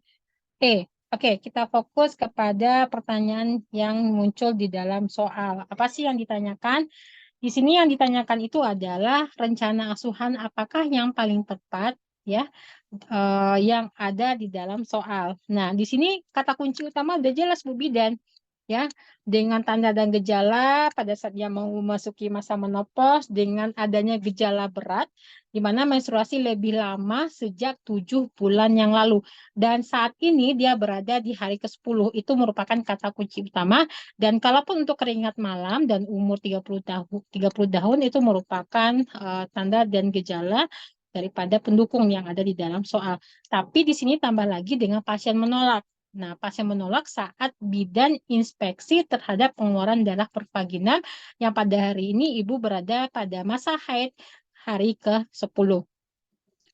E. Oke, kita fokus kepada pertanyaan yang muncul di dalam soal. Apa sih yang ditanyakan? Di sini yang ditanyakan itu adalah rencana asuhan apakah yang paling tepat ya yang ada di dalam soal. Nah, di sini kata kunci utama udah jelas Bu Bidan ya, dengan tanda dan gejala pada saat dia mau memasuki masa menopause dengan adanya gejala berat di mana menstruasi lebih lama sejak 7 bulan yang lalu dan saat ini dia berada di hari ke-10 itu merupakan kata kunci utama dan kalaupun untuk keringat malam dan umur 30 tahun itu merupakan tanda dan gejala daripada pendukung yang ada di dalam soal. Tapi di sini tambah lagi dengan pasien menolak. Nah, pasien menolak saat bidan inspeksi terhadap pengeluaran darah pervaginal yang pada hari ini ibu berada pada masa haid hari ke-10.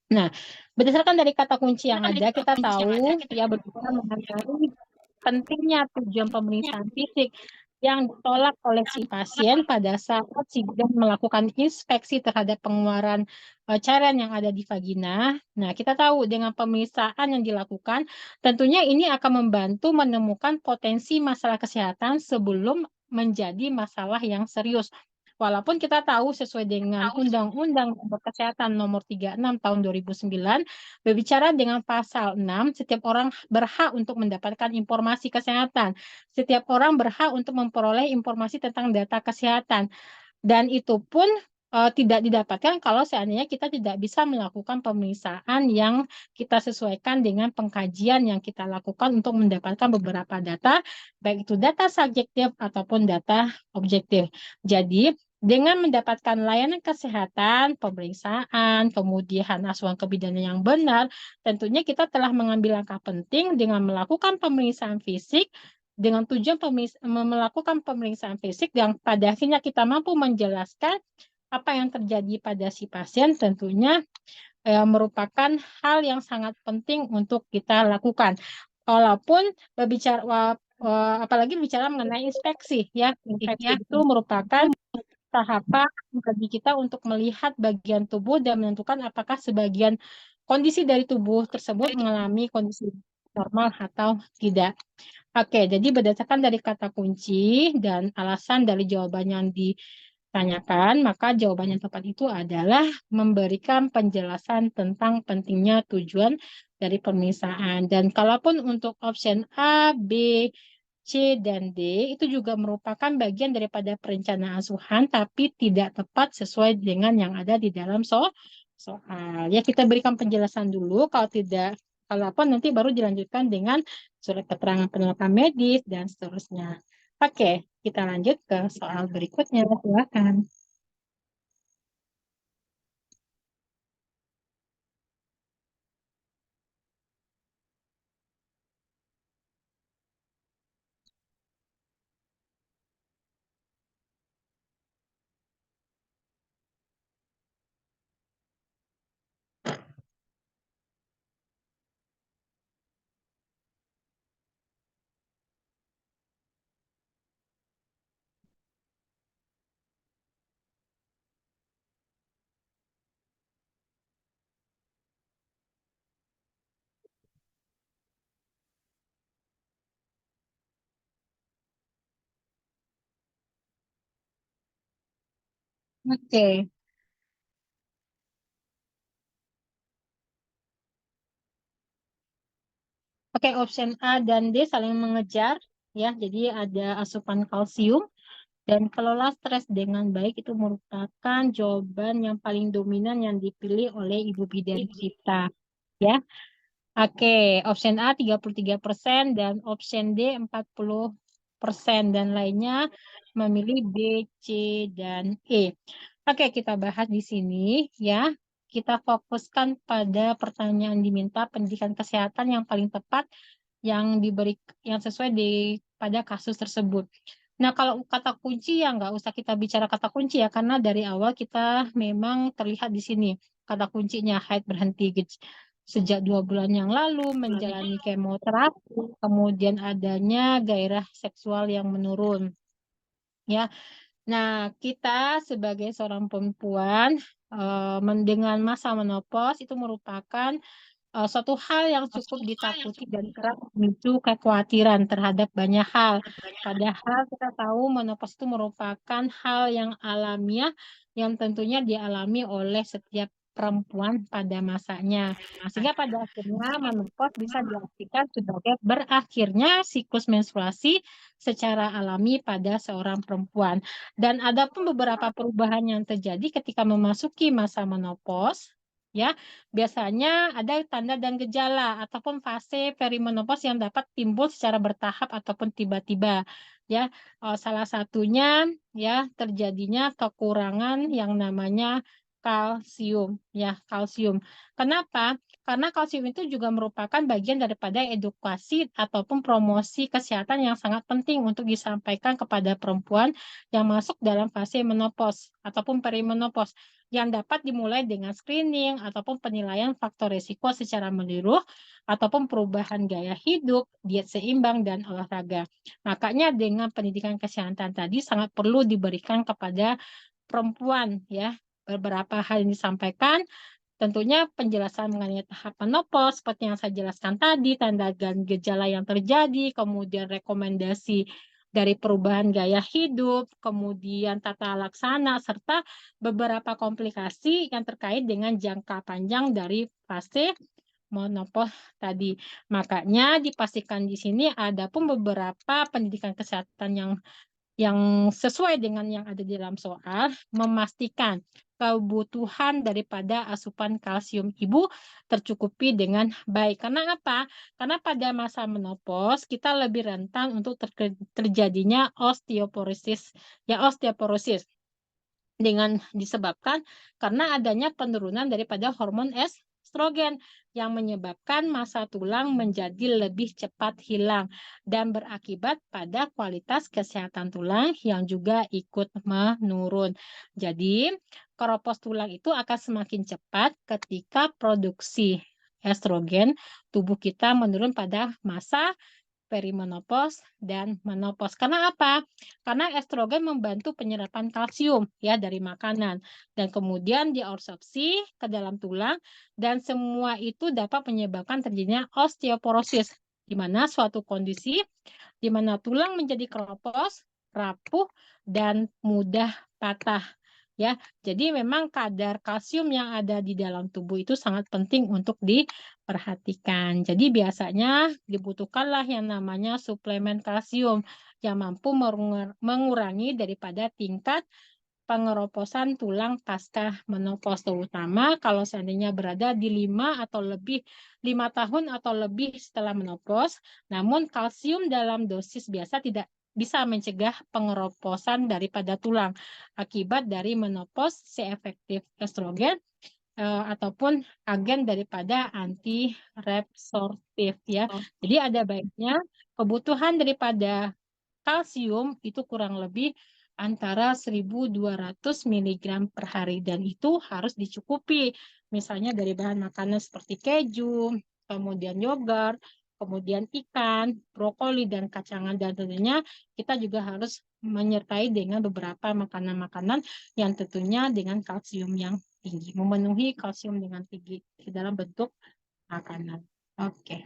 Nah, berdasarkan dari kata kunci yang ada, kita tahu ya berbicara mengenai pentingnya tujuan pemeriksaan fisik yang ditolak oleh si pasien pada saat si bidan melakukan inspeksi terhadap pengeluaran cairan yang ada di vagina. Nah, kita tahu dengan pemeriksaan yang dilakukan, tentunya ini akan membantu menemukan potensi masalah kesehatan sebelum menjadi masalah yang serius. Walaupun kita tahu sesuai dengan Undang-Undang Kesehatan Nomor 36 Tahun 2009, berbicara dengan pasal 6, setiap orang berhak untuk mendapatkan informasi kesehatan. Setiap orang berhak untuk memperoleh informasi tentang data kesehatan. Dan itu pun tidak didapatkan kalau seandainya kita tidak bisa melakukan pemeriksaan yang kita sesuaikan dengan pengkajian yang kita lakukan untuk mendapatkan beberapa data, baik itu data subjektif ataupun data objektif. Jadi, dengan mendapatkan layanan kesehatan, pemeriksaan, kemudian asuhan kebidanan yang benar, tentunya kita telah mengambil langkah penting dengan melakukan pemeriksaan fisik dengan tujuan melakukan pemeriksaan fisik yang pada akhirnya kita mampu menjelaskan apa yang terjadi pada si pasien tentunya merupakan hal yang sangat penting untuk kita lakukan. Walaupun berbicara apalagi bicara mengenai inspeksi ya, inspeksi itu merupakan tahapan bagi kita untuk melihat bagian tubuh dan menentukan apakah sebagian kondisi dari tubuh tersebut mengalami kondisi normal atau tidak. Oke, jadi berdasarkan dari kata kunci dan alasan dari jawaban yang ditanyakan, maka jawaban yang tepat itu adalah memberikan penjelasan tentang pentingnya tujuan dari pemeriksaan. Dan kalaupun untuk option A, B, C, dan D itu juga merupakan bagian daripada perencanaan asuhan, tapi tidak tepat sesuai dengan yang ada di dalam soal. Ya, kita berikan penjelasan dulu, kalau apa nanti baru dilanjutkan dengan surat keterangan penelitian medis dan seterusnya. Oke, kita lanjut ke soal berikutnya. Silakan. Oke. Oke, option A dan D saling mengejar ya. Jadi ada asupan kalsium dan kelola stres dengan baik itu merupakan jawaban yang paling dominan yang dipilih oleh ibu bidan kita ya. Oke, option A 33% dan option D 40% dan lainnya memilih B, C, dan E. Oke, kita bahas di sini ya. Kita fokuskan pada pertanyaan diminta pendidikan kesehatan yang paling tepat yang sesuai pada kasus tersebut. Nah, kalau kata kunci ya nggak usah kita bicara kata kunci ya, karena dari awal kita memang terlihat di sini kata kuncinya haid berhenti sejak 2 bulan yang lalu, menjalani kemoterapi, kemudian adanya gairah seksual yang menurun. Ya, nah kita sebagai seorang perempuan dengan masa menopause itu merupakan suatu hal yang cukup ditakuti dan kerap memicu kekhawatiran terhadap banyak hal. Padahal kita tahu menopause itu merupakan hal yang alamiah yang tentunya dialami oleh setiap perempuan pada masanya. Sehingga pada akhirnya menopause bisa diartikan sebagai berakhirnya siklus menstruasi secara alami pada seorang perempuan. Dan ada pun beberapa perubahan yang terjadi ketika memasuki masa menopause, ya. Biasanya ada tanda dan gejala ataupun fase perimenopause yang dapat timbul secara bertahap ataupun tiba-tiba. Ya, salah satunya ya terjadinya kekurangan yang namanya kalsium. Ya, kalsium. Kenapa? Karena kalsium itu juga merupakan bagian daripada edukasi ataupun promosi kesehatan yang sangat penting untuk disampaikan kepada perempuan yang masuk dalam fase menopause ataupun perimenopause, yang dapat dimulai dengan screening ataupun penilaian faktor risiko secara menyeluruh ataupun perubahan gaya hidup, diet seimbang, dan olahraga. Makanya dengan pendidikan kesehatan tadi sangat perlu diberikan kepada perempuan ya. Beberapa hal yang disampaikan, tentunya penjelasan mengenai tahap menopause seperti yang saya jelaskan tadi, tanda dan gejala yang terjadi, kemudian rekomendasi dari perubahan gaya hidup, kemudian tata laksana, serta beberapa komplikasi yang terkait dengan jangka panjang dari fase menopause tadi. Makanya dipastikan di sini ada pun beberapa pendidikan kesehatan yang yang sesuai dengan yang ada di dalam soal, memastikan kebutuhan daripada asupan kalsium ibu tercukupi dengan baik. Karena apa? Karena pada masa menopause kita lebih rentan untuk terjadinya osteoporosis. Ya, osteoporosis dengan disebabkan karena adanya penurunan daripada hormon estrogen yang menyebabkan massa tulang menjadi lebih cepat hilang dan berakibat pada kualitas kesehatan tulang yang juga ikut menurun. Jadi, keropos tulang itu akan semakin cepat ketika produksi estrogen tubuh kita menurun pada masa perimenopause dan menopause. Karena apa? Karena estrogen membantu penyerapan kalsium ya dari makanan dan kemudian diabsorpsi ke dalam tulang dan semua itu dapat menyebabkan terjadinya osteoporosis di mana suatu kondisi di mana tulang menjadi keropos, rapuh dan mudah patah. Ya, jadi memang kadar kalsium yang ada di dalam tubuh itu sangat penting untuk diperhatikan. Jadi biasanya dibutuhkanlah yang namanya suplemen kalsium yang mampu mengurangi daripada tingkat pengeroposan tulang pasca menopause, terutama kalau seandainya berada di 5 tahun atau lebih setelah menopause. Namun kalsium dalam dosis biasa tidak bisa mencegah pengeroposan daripada tulang akibat dari menopause si efektif estrogen ataupun agen daripada anti-resorptif ya. Jadi ada baiknya kebutuhan daripada kalsium itu kurang lebih antara 1.200 mg per hari dan itu harus dicukupi. Misalnya dari bahan makanan seperti keju, kemudian yogurt, kemudian ikan, brokoli, dan kacangan. Dan tentunya kita juga harus menyertai dengan beberapa makanan-makanan yang tentunya dengan kalsium yang tinggi. Memenuhi kalsium dengan tinggi di dalam bentuk makanan. Oke.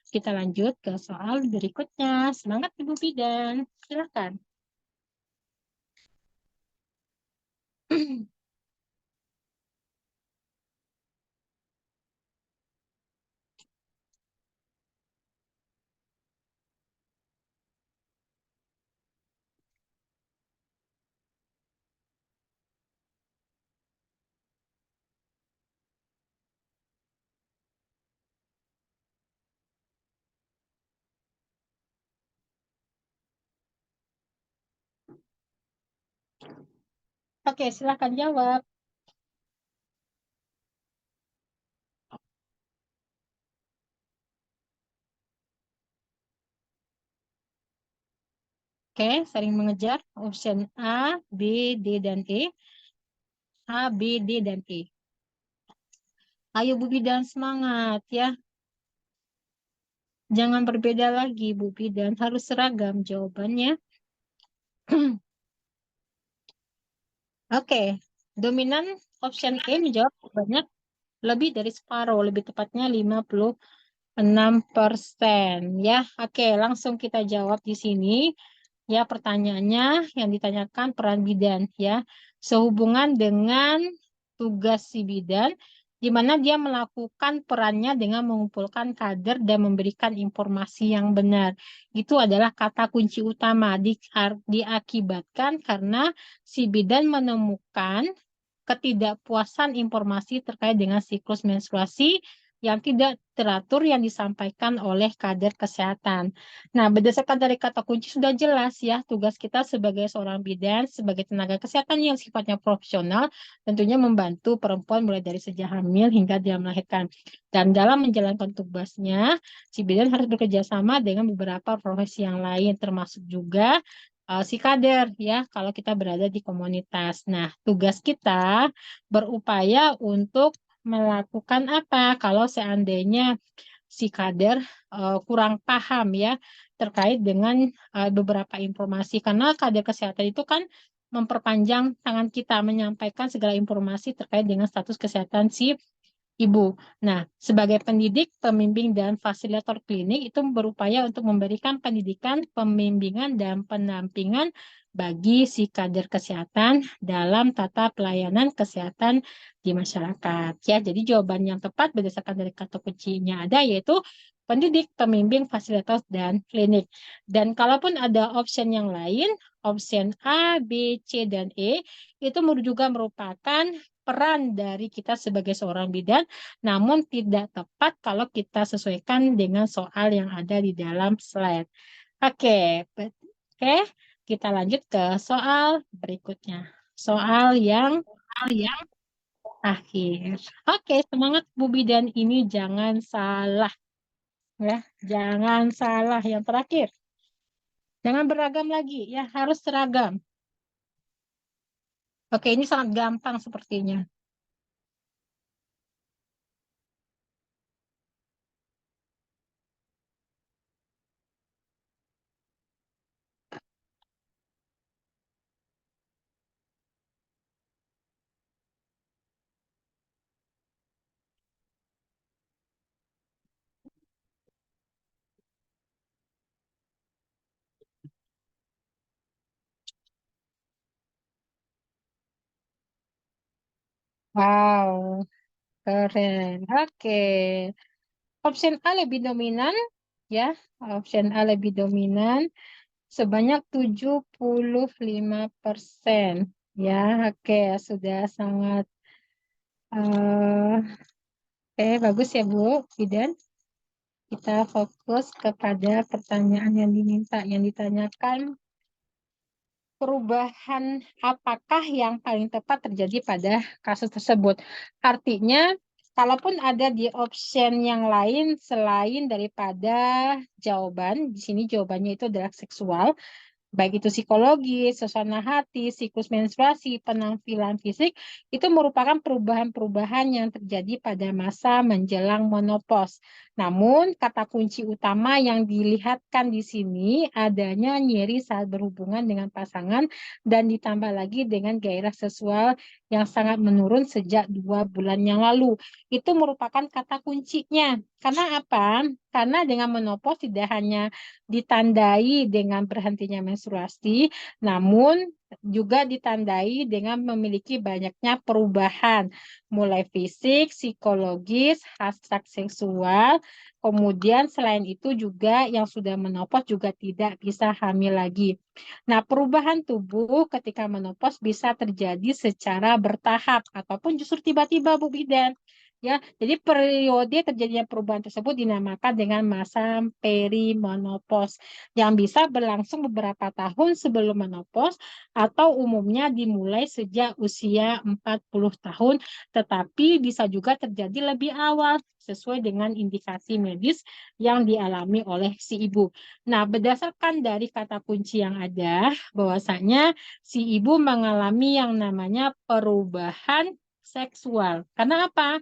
Kita lanjut ke soal berikutnya. Semangat Ibu Bidan. Silakan. Oke, silakan jawab. Oke, saling mengejar. Option A, B, D, dan E. A, B, D, dan E. Ayo Bu Bidan semangat ya. Jangan berbeda lagi Bu Bidan, harus seragam jawabannya. Oke, dominan option E menjawab banyak lebih dari separuh, lebih tepatnya 56% ya. Oke, langsung kita jawab di sini. Ya, pertanyaannya yang ditanyakan peran bidan ya. Sehubungan dengan tugas si bidan di mana dia melakukan perannya dengan mengumpulkan kader dan memberikan informasi yang benar. Itu adalah kata kunci utama diakibatkan karena si bidan menemukan ketidakpuasan informasi terkait dengan siklus menstruasi yang tidak teratur yang disampaikan oleh kader kesehatan. Nah, berdasarkan dari kata kunci sudah jelas ya, tugas kita sebagai seorang bidan, sebagai tenaga kesehatan yang sifatnya profesional, tentunya membantu perempuan mulai dari sejak hamil hingga dia melahirkan. Dan dalam menjalankan tugasnya, si bidan harus bekerja sama dengan beberapa profesi yang lain, termasuk juga si kader ya kalau kita berada di komunitas. Nah, tugas kita berupaya untuk melakukan apa kalau seandainya si kader kurang paham ya terkait dengan beberapa informasi karena kader kesehatan itu kan memperpanjang tangan kita menyampaikan segala informasi terkait dengan status kesehatan si ibu. Nah, sebagai pendidik, pembimbing, dan fasilitator klinik itu berupaya untuk memberikan pendidikan, pembimbingan, dan pendampingan bagi si kader kesehatan dalam tata pelayanan kesehatan di masyarakat. Ya, jadi jawaban yang tepat berdasarkan dari kata kuncinya ada yaitu pendidik, pembimbing, fasilitas, dan klinik. Dan kalaupun ada option yang lain, option A, B, C, dan E, itu juga merupakan peran dari kita sebagai seorang bidan, namun tidak tepat kalau kita sesuaikan dengan soal yang ada di dalam slide. Oke, oke, kita lanjut ke soal berikutnya. Soal yang akhir. Oke, semangat Bu Bidan ini jangan salah. Ya, jangan salah. Yang terakhir, jangan beragam lagi, ya harus seragam. Oke, ini sangat gampang sepertinya. Wow, keren. Oke. Option A lebih dominan, ya. Option A lebih dominan sebanyak 75%. Ya, oke, sudah sangat bagus ya Bu Bidan. Kita fokus kepada pertanyaan yang ditanyakan. Perubahan apakah yang paling tepat terjadi pada kasus tersebut? Artinya, kalaupun ada di option yang lain selain daripada jawaban, di sini jawabannya itu adalah seksual, baik itu psikologi, suasana hati, siklus menstruasi, penampilan fisik, itu merupakan perubahan-perubahan yang terjadi pada masa menjelang menopause. Namun, kata kunci utama yang dilihatkan di sini adanya nyeri saat berhubungan dengan pasangan dan ditambah lagi dengan gairah seksual yang sangat menurun sejak 2 bulan yang lalu. Itu merupakan kata kuncinya. Karena apa? Karena dengan menopause tidak hanya ditandai dengan berhentinya menstruasi, namun juga ditandai dengan memiliki banyaknya perubahan, mulai fisik, psikologis, hasrat seksual, kemudian selain itu juga yang sudah menopause juga tidak bisa hamil lagi. Nah, perubahan tubuh ketika menopause bisa terjadi secara bertahap ataupun justru tiba-tiba, Bu Bidan. Ya, jadi periode terjadinya perubahan tersebut dinamakan dengan masa perimenopause yang bisa berlangsung beberapa tahun sebelum menopause atau umumnya dimulai sejak usia 40 tahun, tetapi bisa juga terjadi lebih awal sesuai dengan indikasi medis yang dialami oleh si ibu. Nah, berdasarkan dari kata kunci yang ada, bahwasanya si ibu mengalami yang namanya perubahan seksual. Karena apa?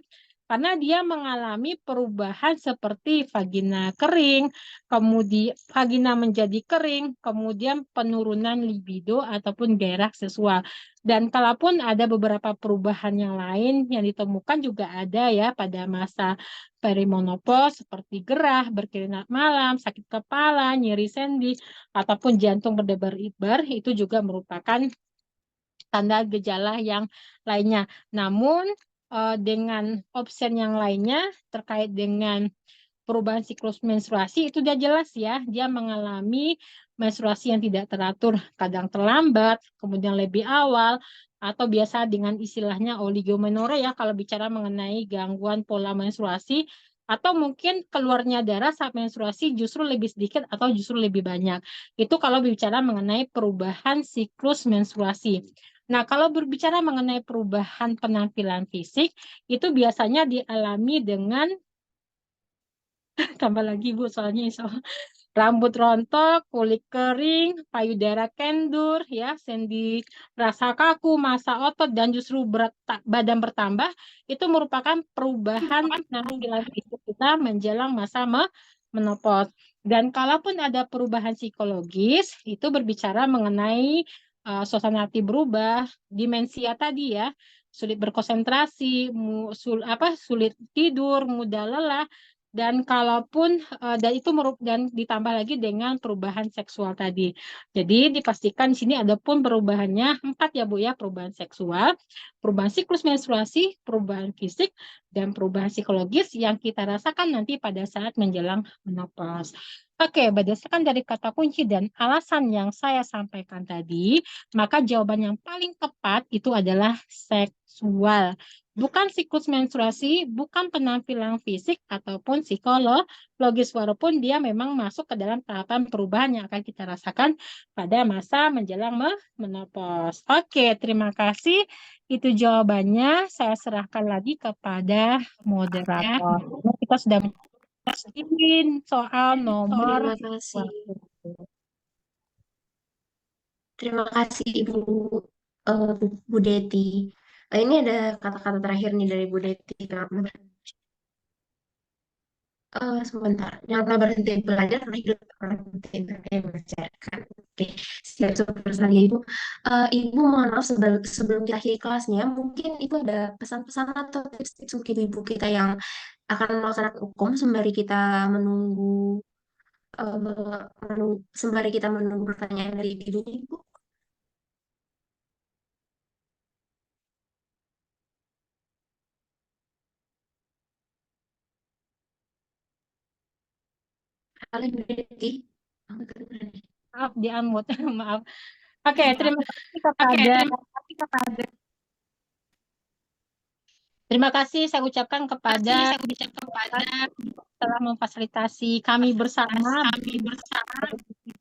Karena dia mengalami perubahan seperti vagina kering, kemudian vagina menjadi kering, kemudian penurunan libido ataupun gairah seksual. Dan kalaupun ada beberapa perubahan yang lain yang ditemukan juga ada ya pada masa perimenopause seperti gerah, berkeringat malam, sakit kepala, nyeri sendi, ataupun jantung berdebar-debar, itu juga merupakan tanda gejala yang lainnya. Namun dengan opsi yang lainnya terkait dengan perubahan siklus menstruasi itu sudah jelas ya, dia mengalami menstruasi yang tidak teratur, kadang terlambat, kemudian lebih awal, atau biasa dengan istilahnya oligomenorrea ya kalau bicara mengenai gangguan pola menstruasi, atau mungkin keluarnya darah saat menstruasi justru lebih sedikit atau justru lebih banyak. Itu kalau bicara mengenai perubahan siklus menstruasi. Nah, kalau berbicara mengenai perubahan penampilan fisik, itu biasanya dialami dengan tambah lagi Bu, soalnya rambut rontok, kulit kering, payudara kendur, ya, sendi rasa kaku, masa otot, dan justru berat badan bertambah, itu merupakan perubahan penampilan fisik kita menjelang masa menopause. Dan kalaupun ada perubahan psikologis, itu berbicara mengenai suasana hati berubah, demensia tadi ya, sulit berkonsentrasi, sulit tidur, mudah lelah, Dan kalaupun dan itu dan ditambah lagi dengan perubahan seksual tadi. Jadi dipastikan di sini ada pun perubahannya 4 ya Bu ya, perubahan seksual, perubahan siklus menstruasi, perubahan fisik, dan perubahan psikologis yang kita rasakan nanti pada saat menjelang menopause. Oke, berdasarkan dari kata kunci dan alasan yang saya sampaikan tadi, maka jawaban yang paling tepat itu adalah seksual. Bukan siklus menstruasi, bukan penampilan fisik ataupun psikologis, walaupun dia memang masuk ke dalam tahapan perubahan yang akan kita rasakan pada masa menjelang menopause. Oke, terima kasih. Itu jawabannya. Saya serahkan lagi kepada moderator. Kita sudah menyaksikan soal nomor Terima kasih. 20. Terima kasih Ibu Bu Deti. Ini ada kata-kata terakhir nih dari Bu Deti. Sebentar, yang tak berhenti belajar karena hidup berhenti mengajarkan. Oke, siap seperti saja Ibu. Ibu mohon maaf sebelum kita akhiri kelasnya, mungkin Ibu ada pesan-pesan atau tips-tips untuk ibu kita yang akan melaksanakan hukum sembari kita menunggu sembari kita menunggu pertanyaan dari ibu Ibu. Halo Ibu Deti. Maaf, di-unmute. Maaf. Oke, terima kasih kepada Terima kasih saya ucapkan kepada telah memfasilitasi kami bersama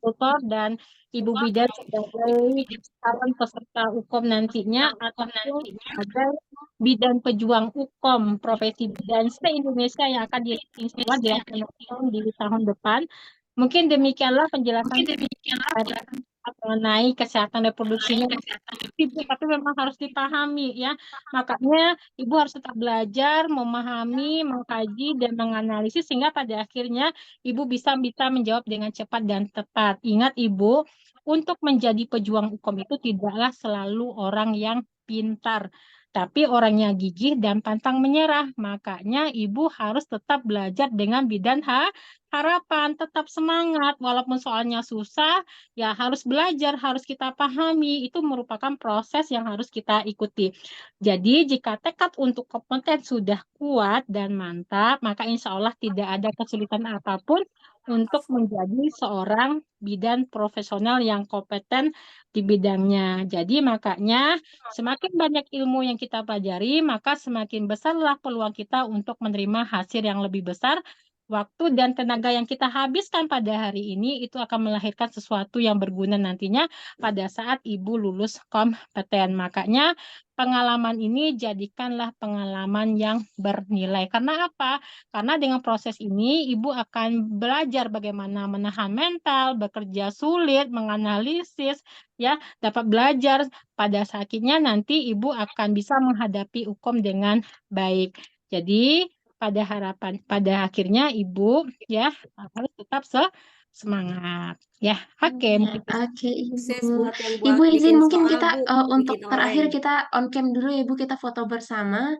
tutor dan Ibu Bidan sebagai calon peserta hukum nantinya ataupun sebagai bidan pejuang hukum profesi bidan se-Indonesia yang akan dilaksanakan di tahun depan. Mungkin demikianlah penjelasan mengenai kesehatan reproduksinya. Tapi memang harus dipahami ya. Makanya Ibu harus tetap belajar, memahami, mengkaji, dan menganalisis sehingga pada akhirnya Ibu bisa menjawab dengan cepat dan tepat. Ingat Ibu, untuk menjadi pejuang hukum itu tidaklah selalu orang yang pintar, tapi orang yang gigih dan pantang menyerah. Makanya Ibu harus tetap belajar dengan bidan harapan, tetap semangat walaupun soalnya susah. Ya, harus belajar, harus kita pahami. Itu merupakan proses yang harus kita ikuti. Jadi, jika tekad untuk kompeten sudah kuat dan mantap, maka insya Allah tidak ada kesulitan apapun untuk menjadi seorang bidan profesional yang kompeten di bidangnya. Jadi, makanya semakin banyak ilmu yang kita pelajari, maka semakin besarlah peluang kita untuk menerima hasil yang lebih besar. Waktu dan tenaga yang kita habiskan pada hari ini itu akan melahirkan sesuatu yang berguna nantinya pada saat Ibu lulus kompeten. Makanya pengalaman ini jadikanlah pengalaman yang bernilai. Karena apa? Karena dengan proses ini Ibu akan belajar bagaimana menahan mental, bekerja sulit, menganalisis, ya, dapat belajar pada saatnya nanti Ibu akan bisa menghadapi hukum dengan baik. Jadi pada akhirnya Ibu ya harus tetap semangat ya. Oke, mungkin Oke, Sukses Ibu. buat yang Ibu izin bikin mungkin soal, kita Bu, untuk bikin terakhir oleng. kita on cam dulu ya Ibu, kita foto bersama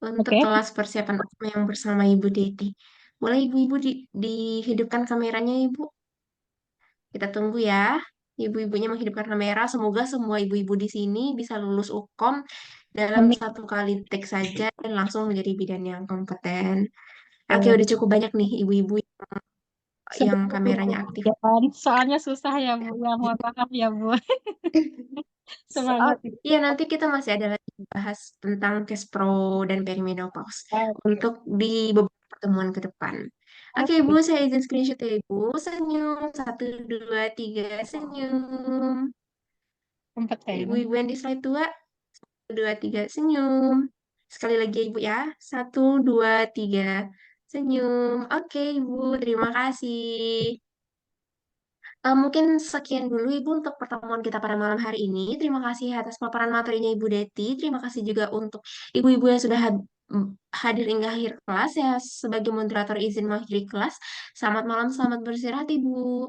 untuk oke. kelas persiapan UKM yang bersama Ibu Deti. Boleh Ibu-ibu dihidupkan kameranya Ibu? Kita tunggu ya. Ibu-ibunya menghidupkan kamera. Semoga semua ibu-ibu di sini bisa lulus UKOM dalam Amin. satu kali take saja dan langsung menjadi bidan yang kompeten. Oke, Oke. udah cukup banyak nih ibu-ibu yang kameranya aktif. Soalnya susah ya Bu, ya mohon maaf ya Bu. Semangat. Iya, nanti kita masih ada lagi bahas tentang cash pro dan perimenopause untuk di beberapa pertemuan ke depan. Oke, Ibu, saya izin screenshot ya, Ibu. Senyum. 1, 2, 3, senyum. Kompeten. Ibu-ibu yang di slide 2, 1, 2, 3, senyum. Sekali lagi ya, Ibu ya. 1, 2, 3, senyum. Oke, Ibu, terima kasih. Mungkin sekian dulu Ibu untuk pertemuan kita pada malam hari ini. Terima kasih atas paparan materinya Ibu Deti. Terima kasih juga untuk ibu-ibu yang sudah hadir hingga akhir kelas. Ya, sebagai moderator izin mengakhiri kelas. Selamat malam, selamat beristirahat Ibu.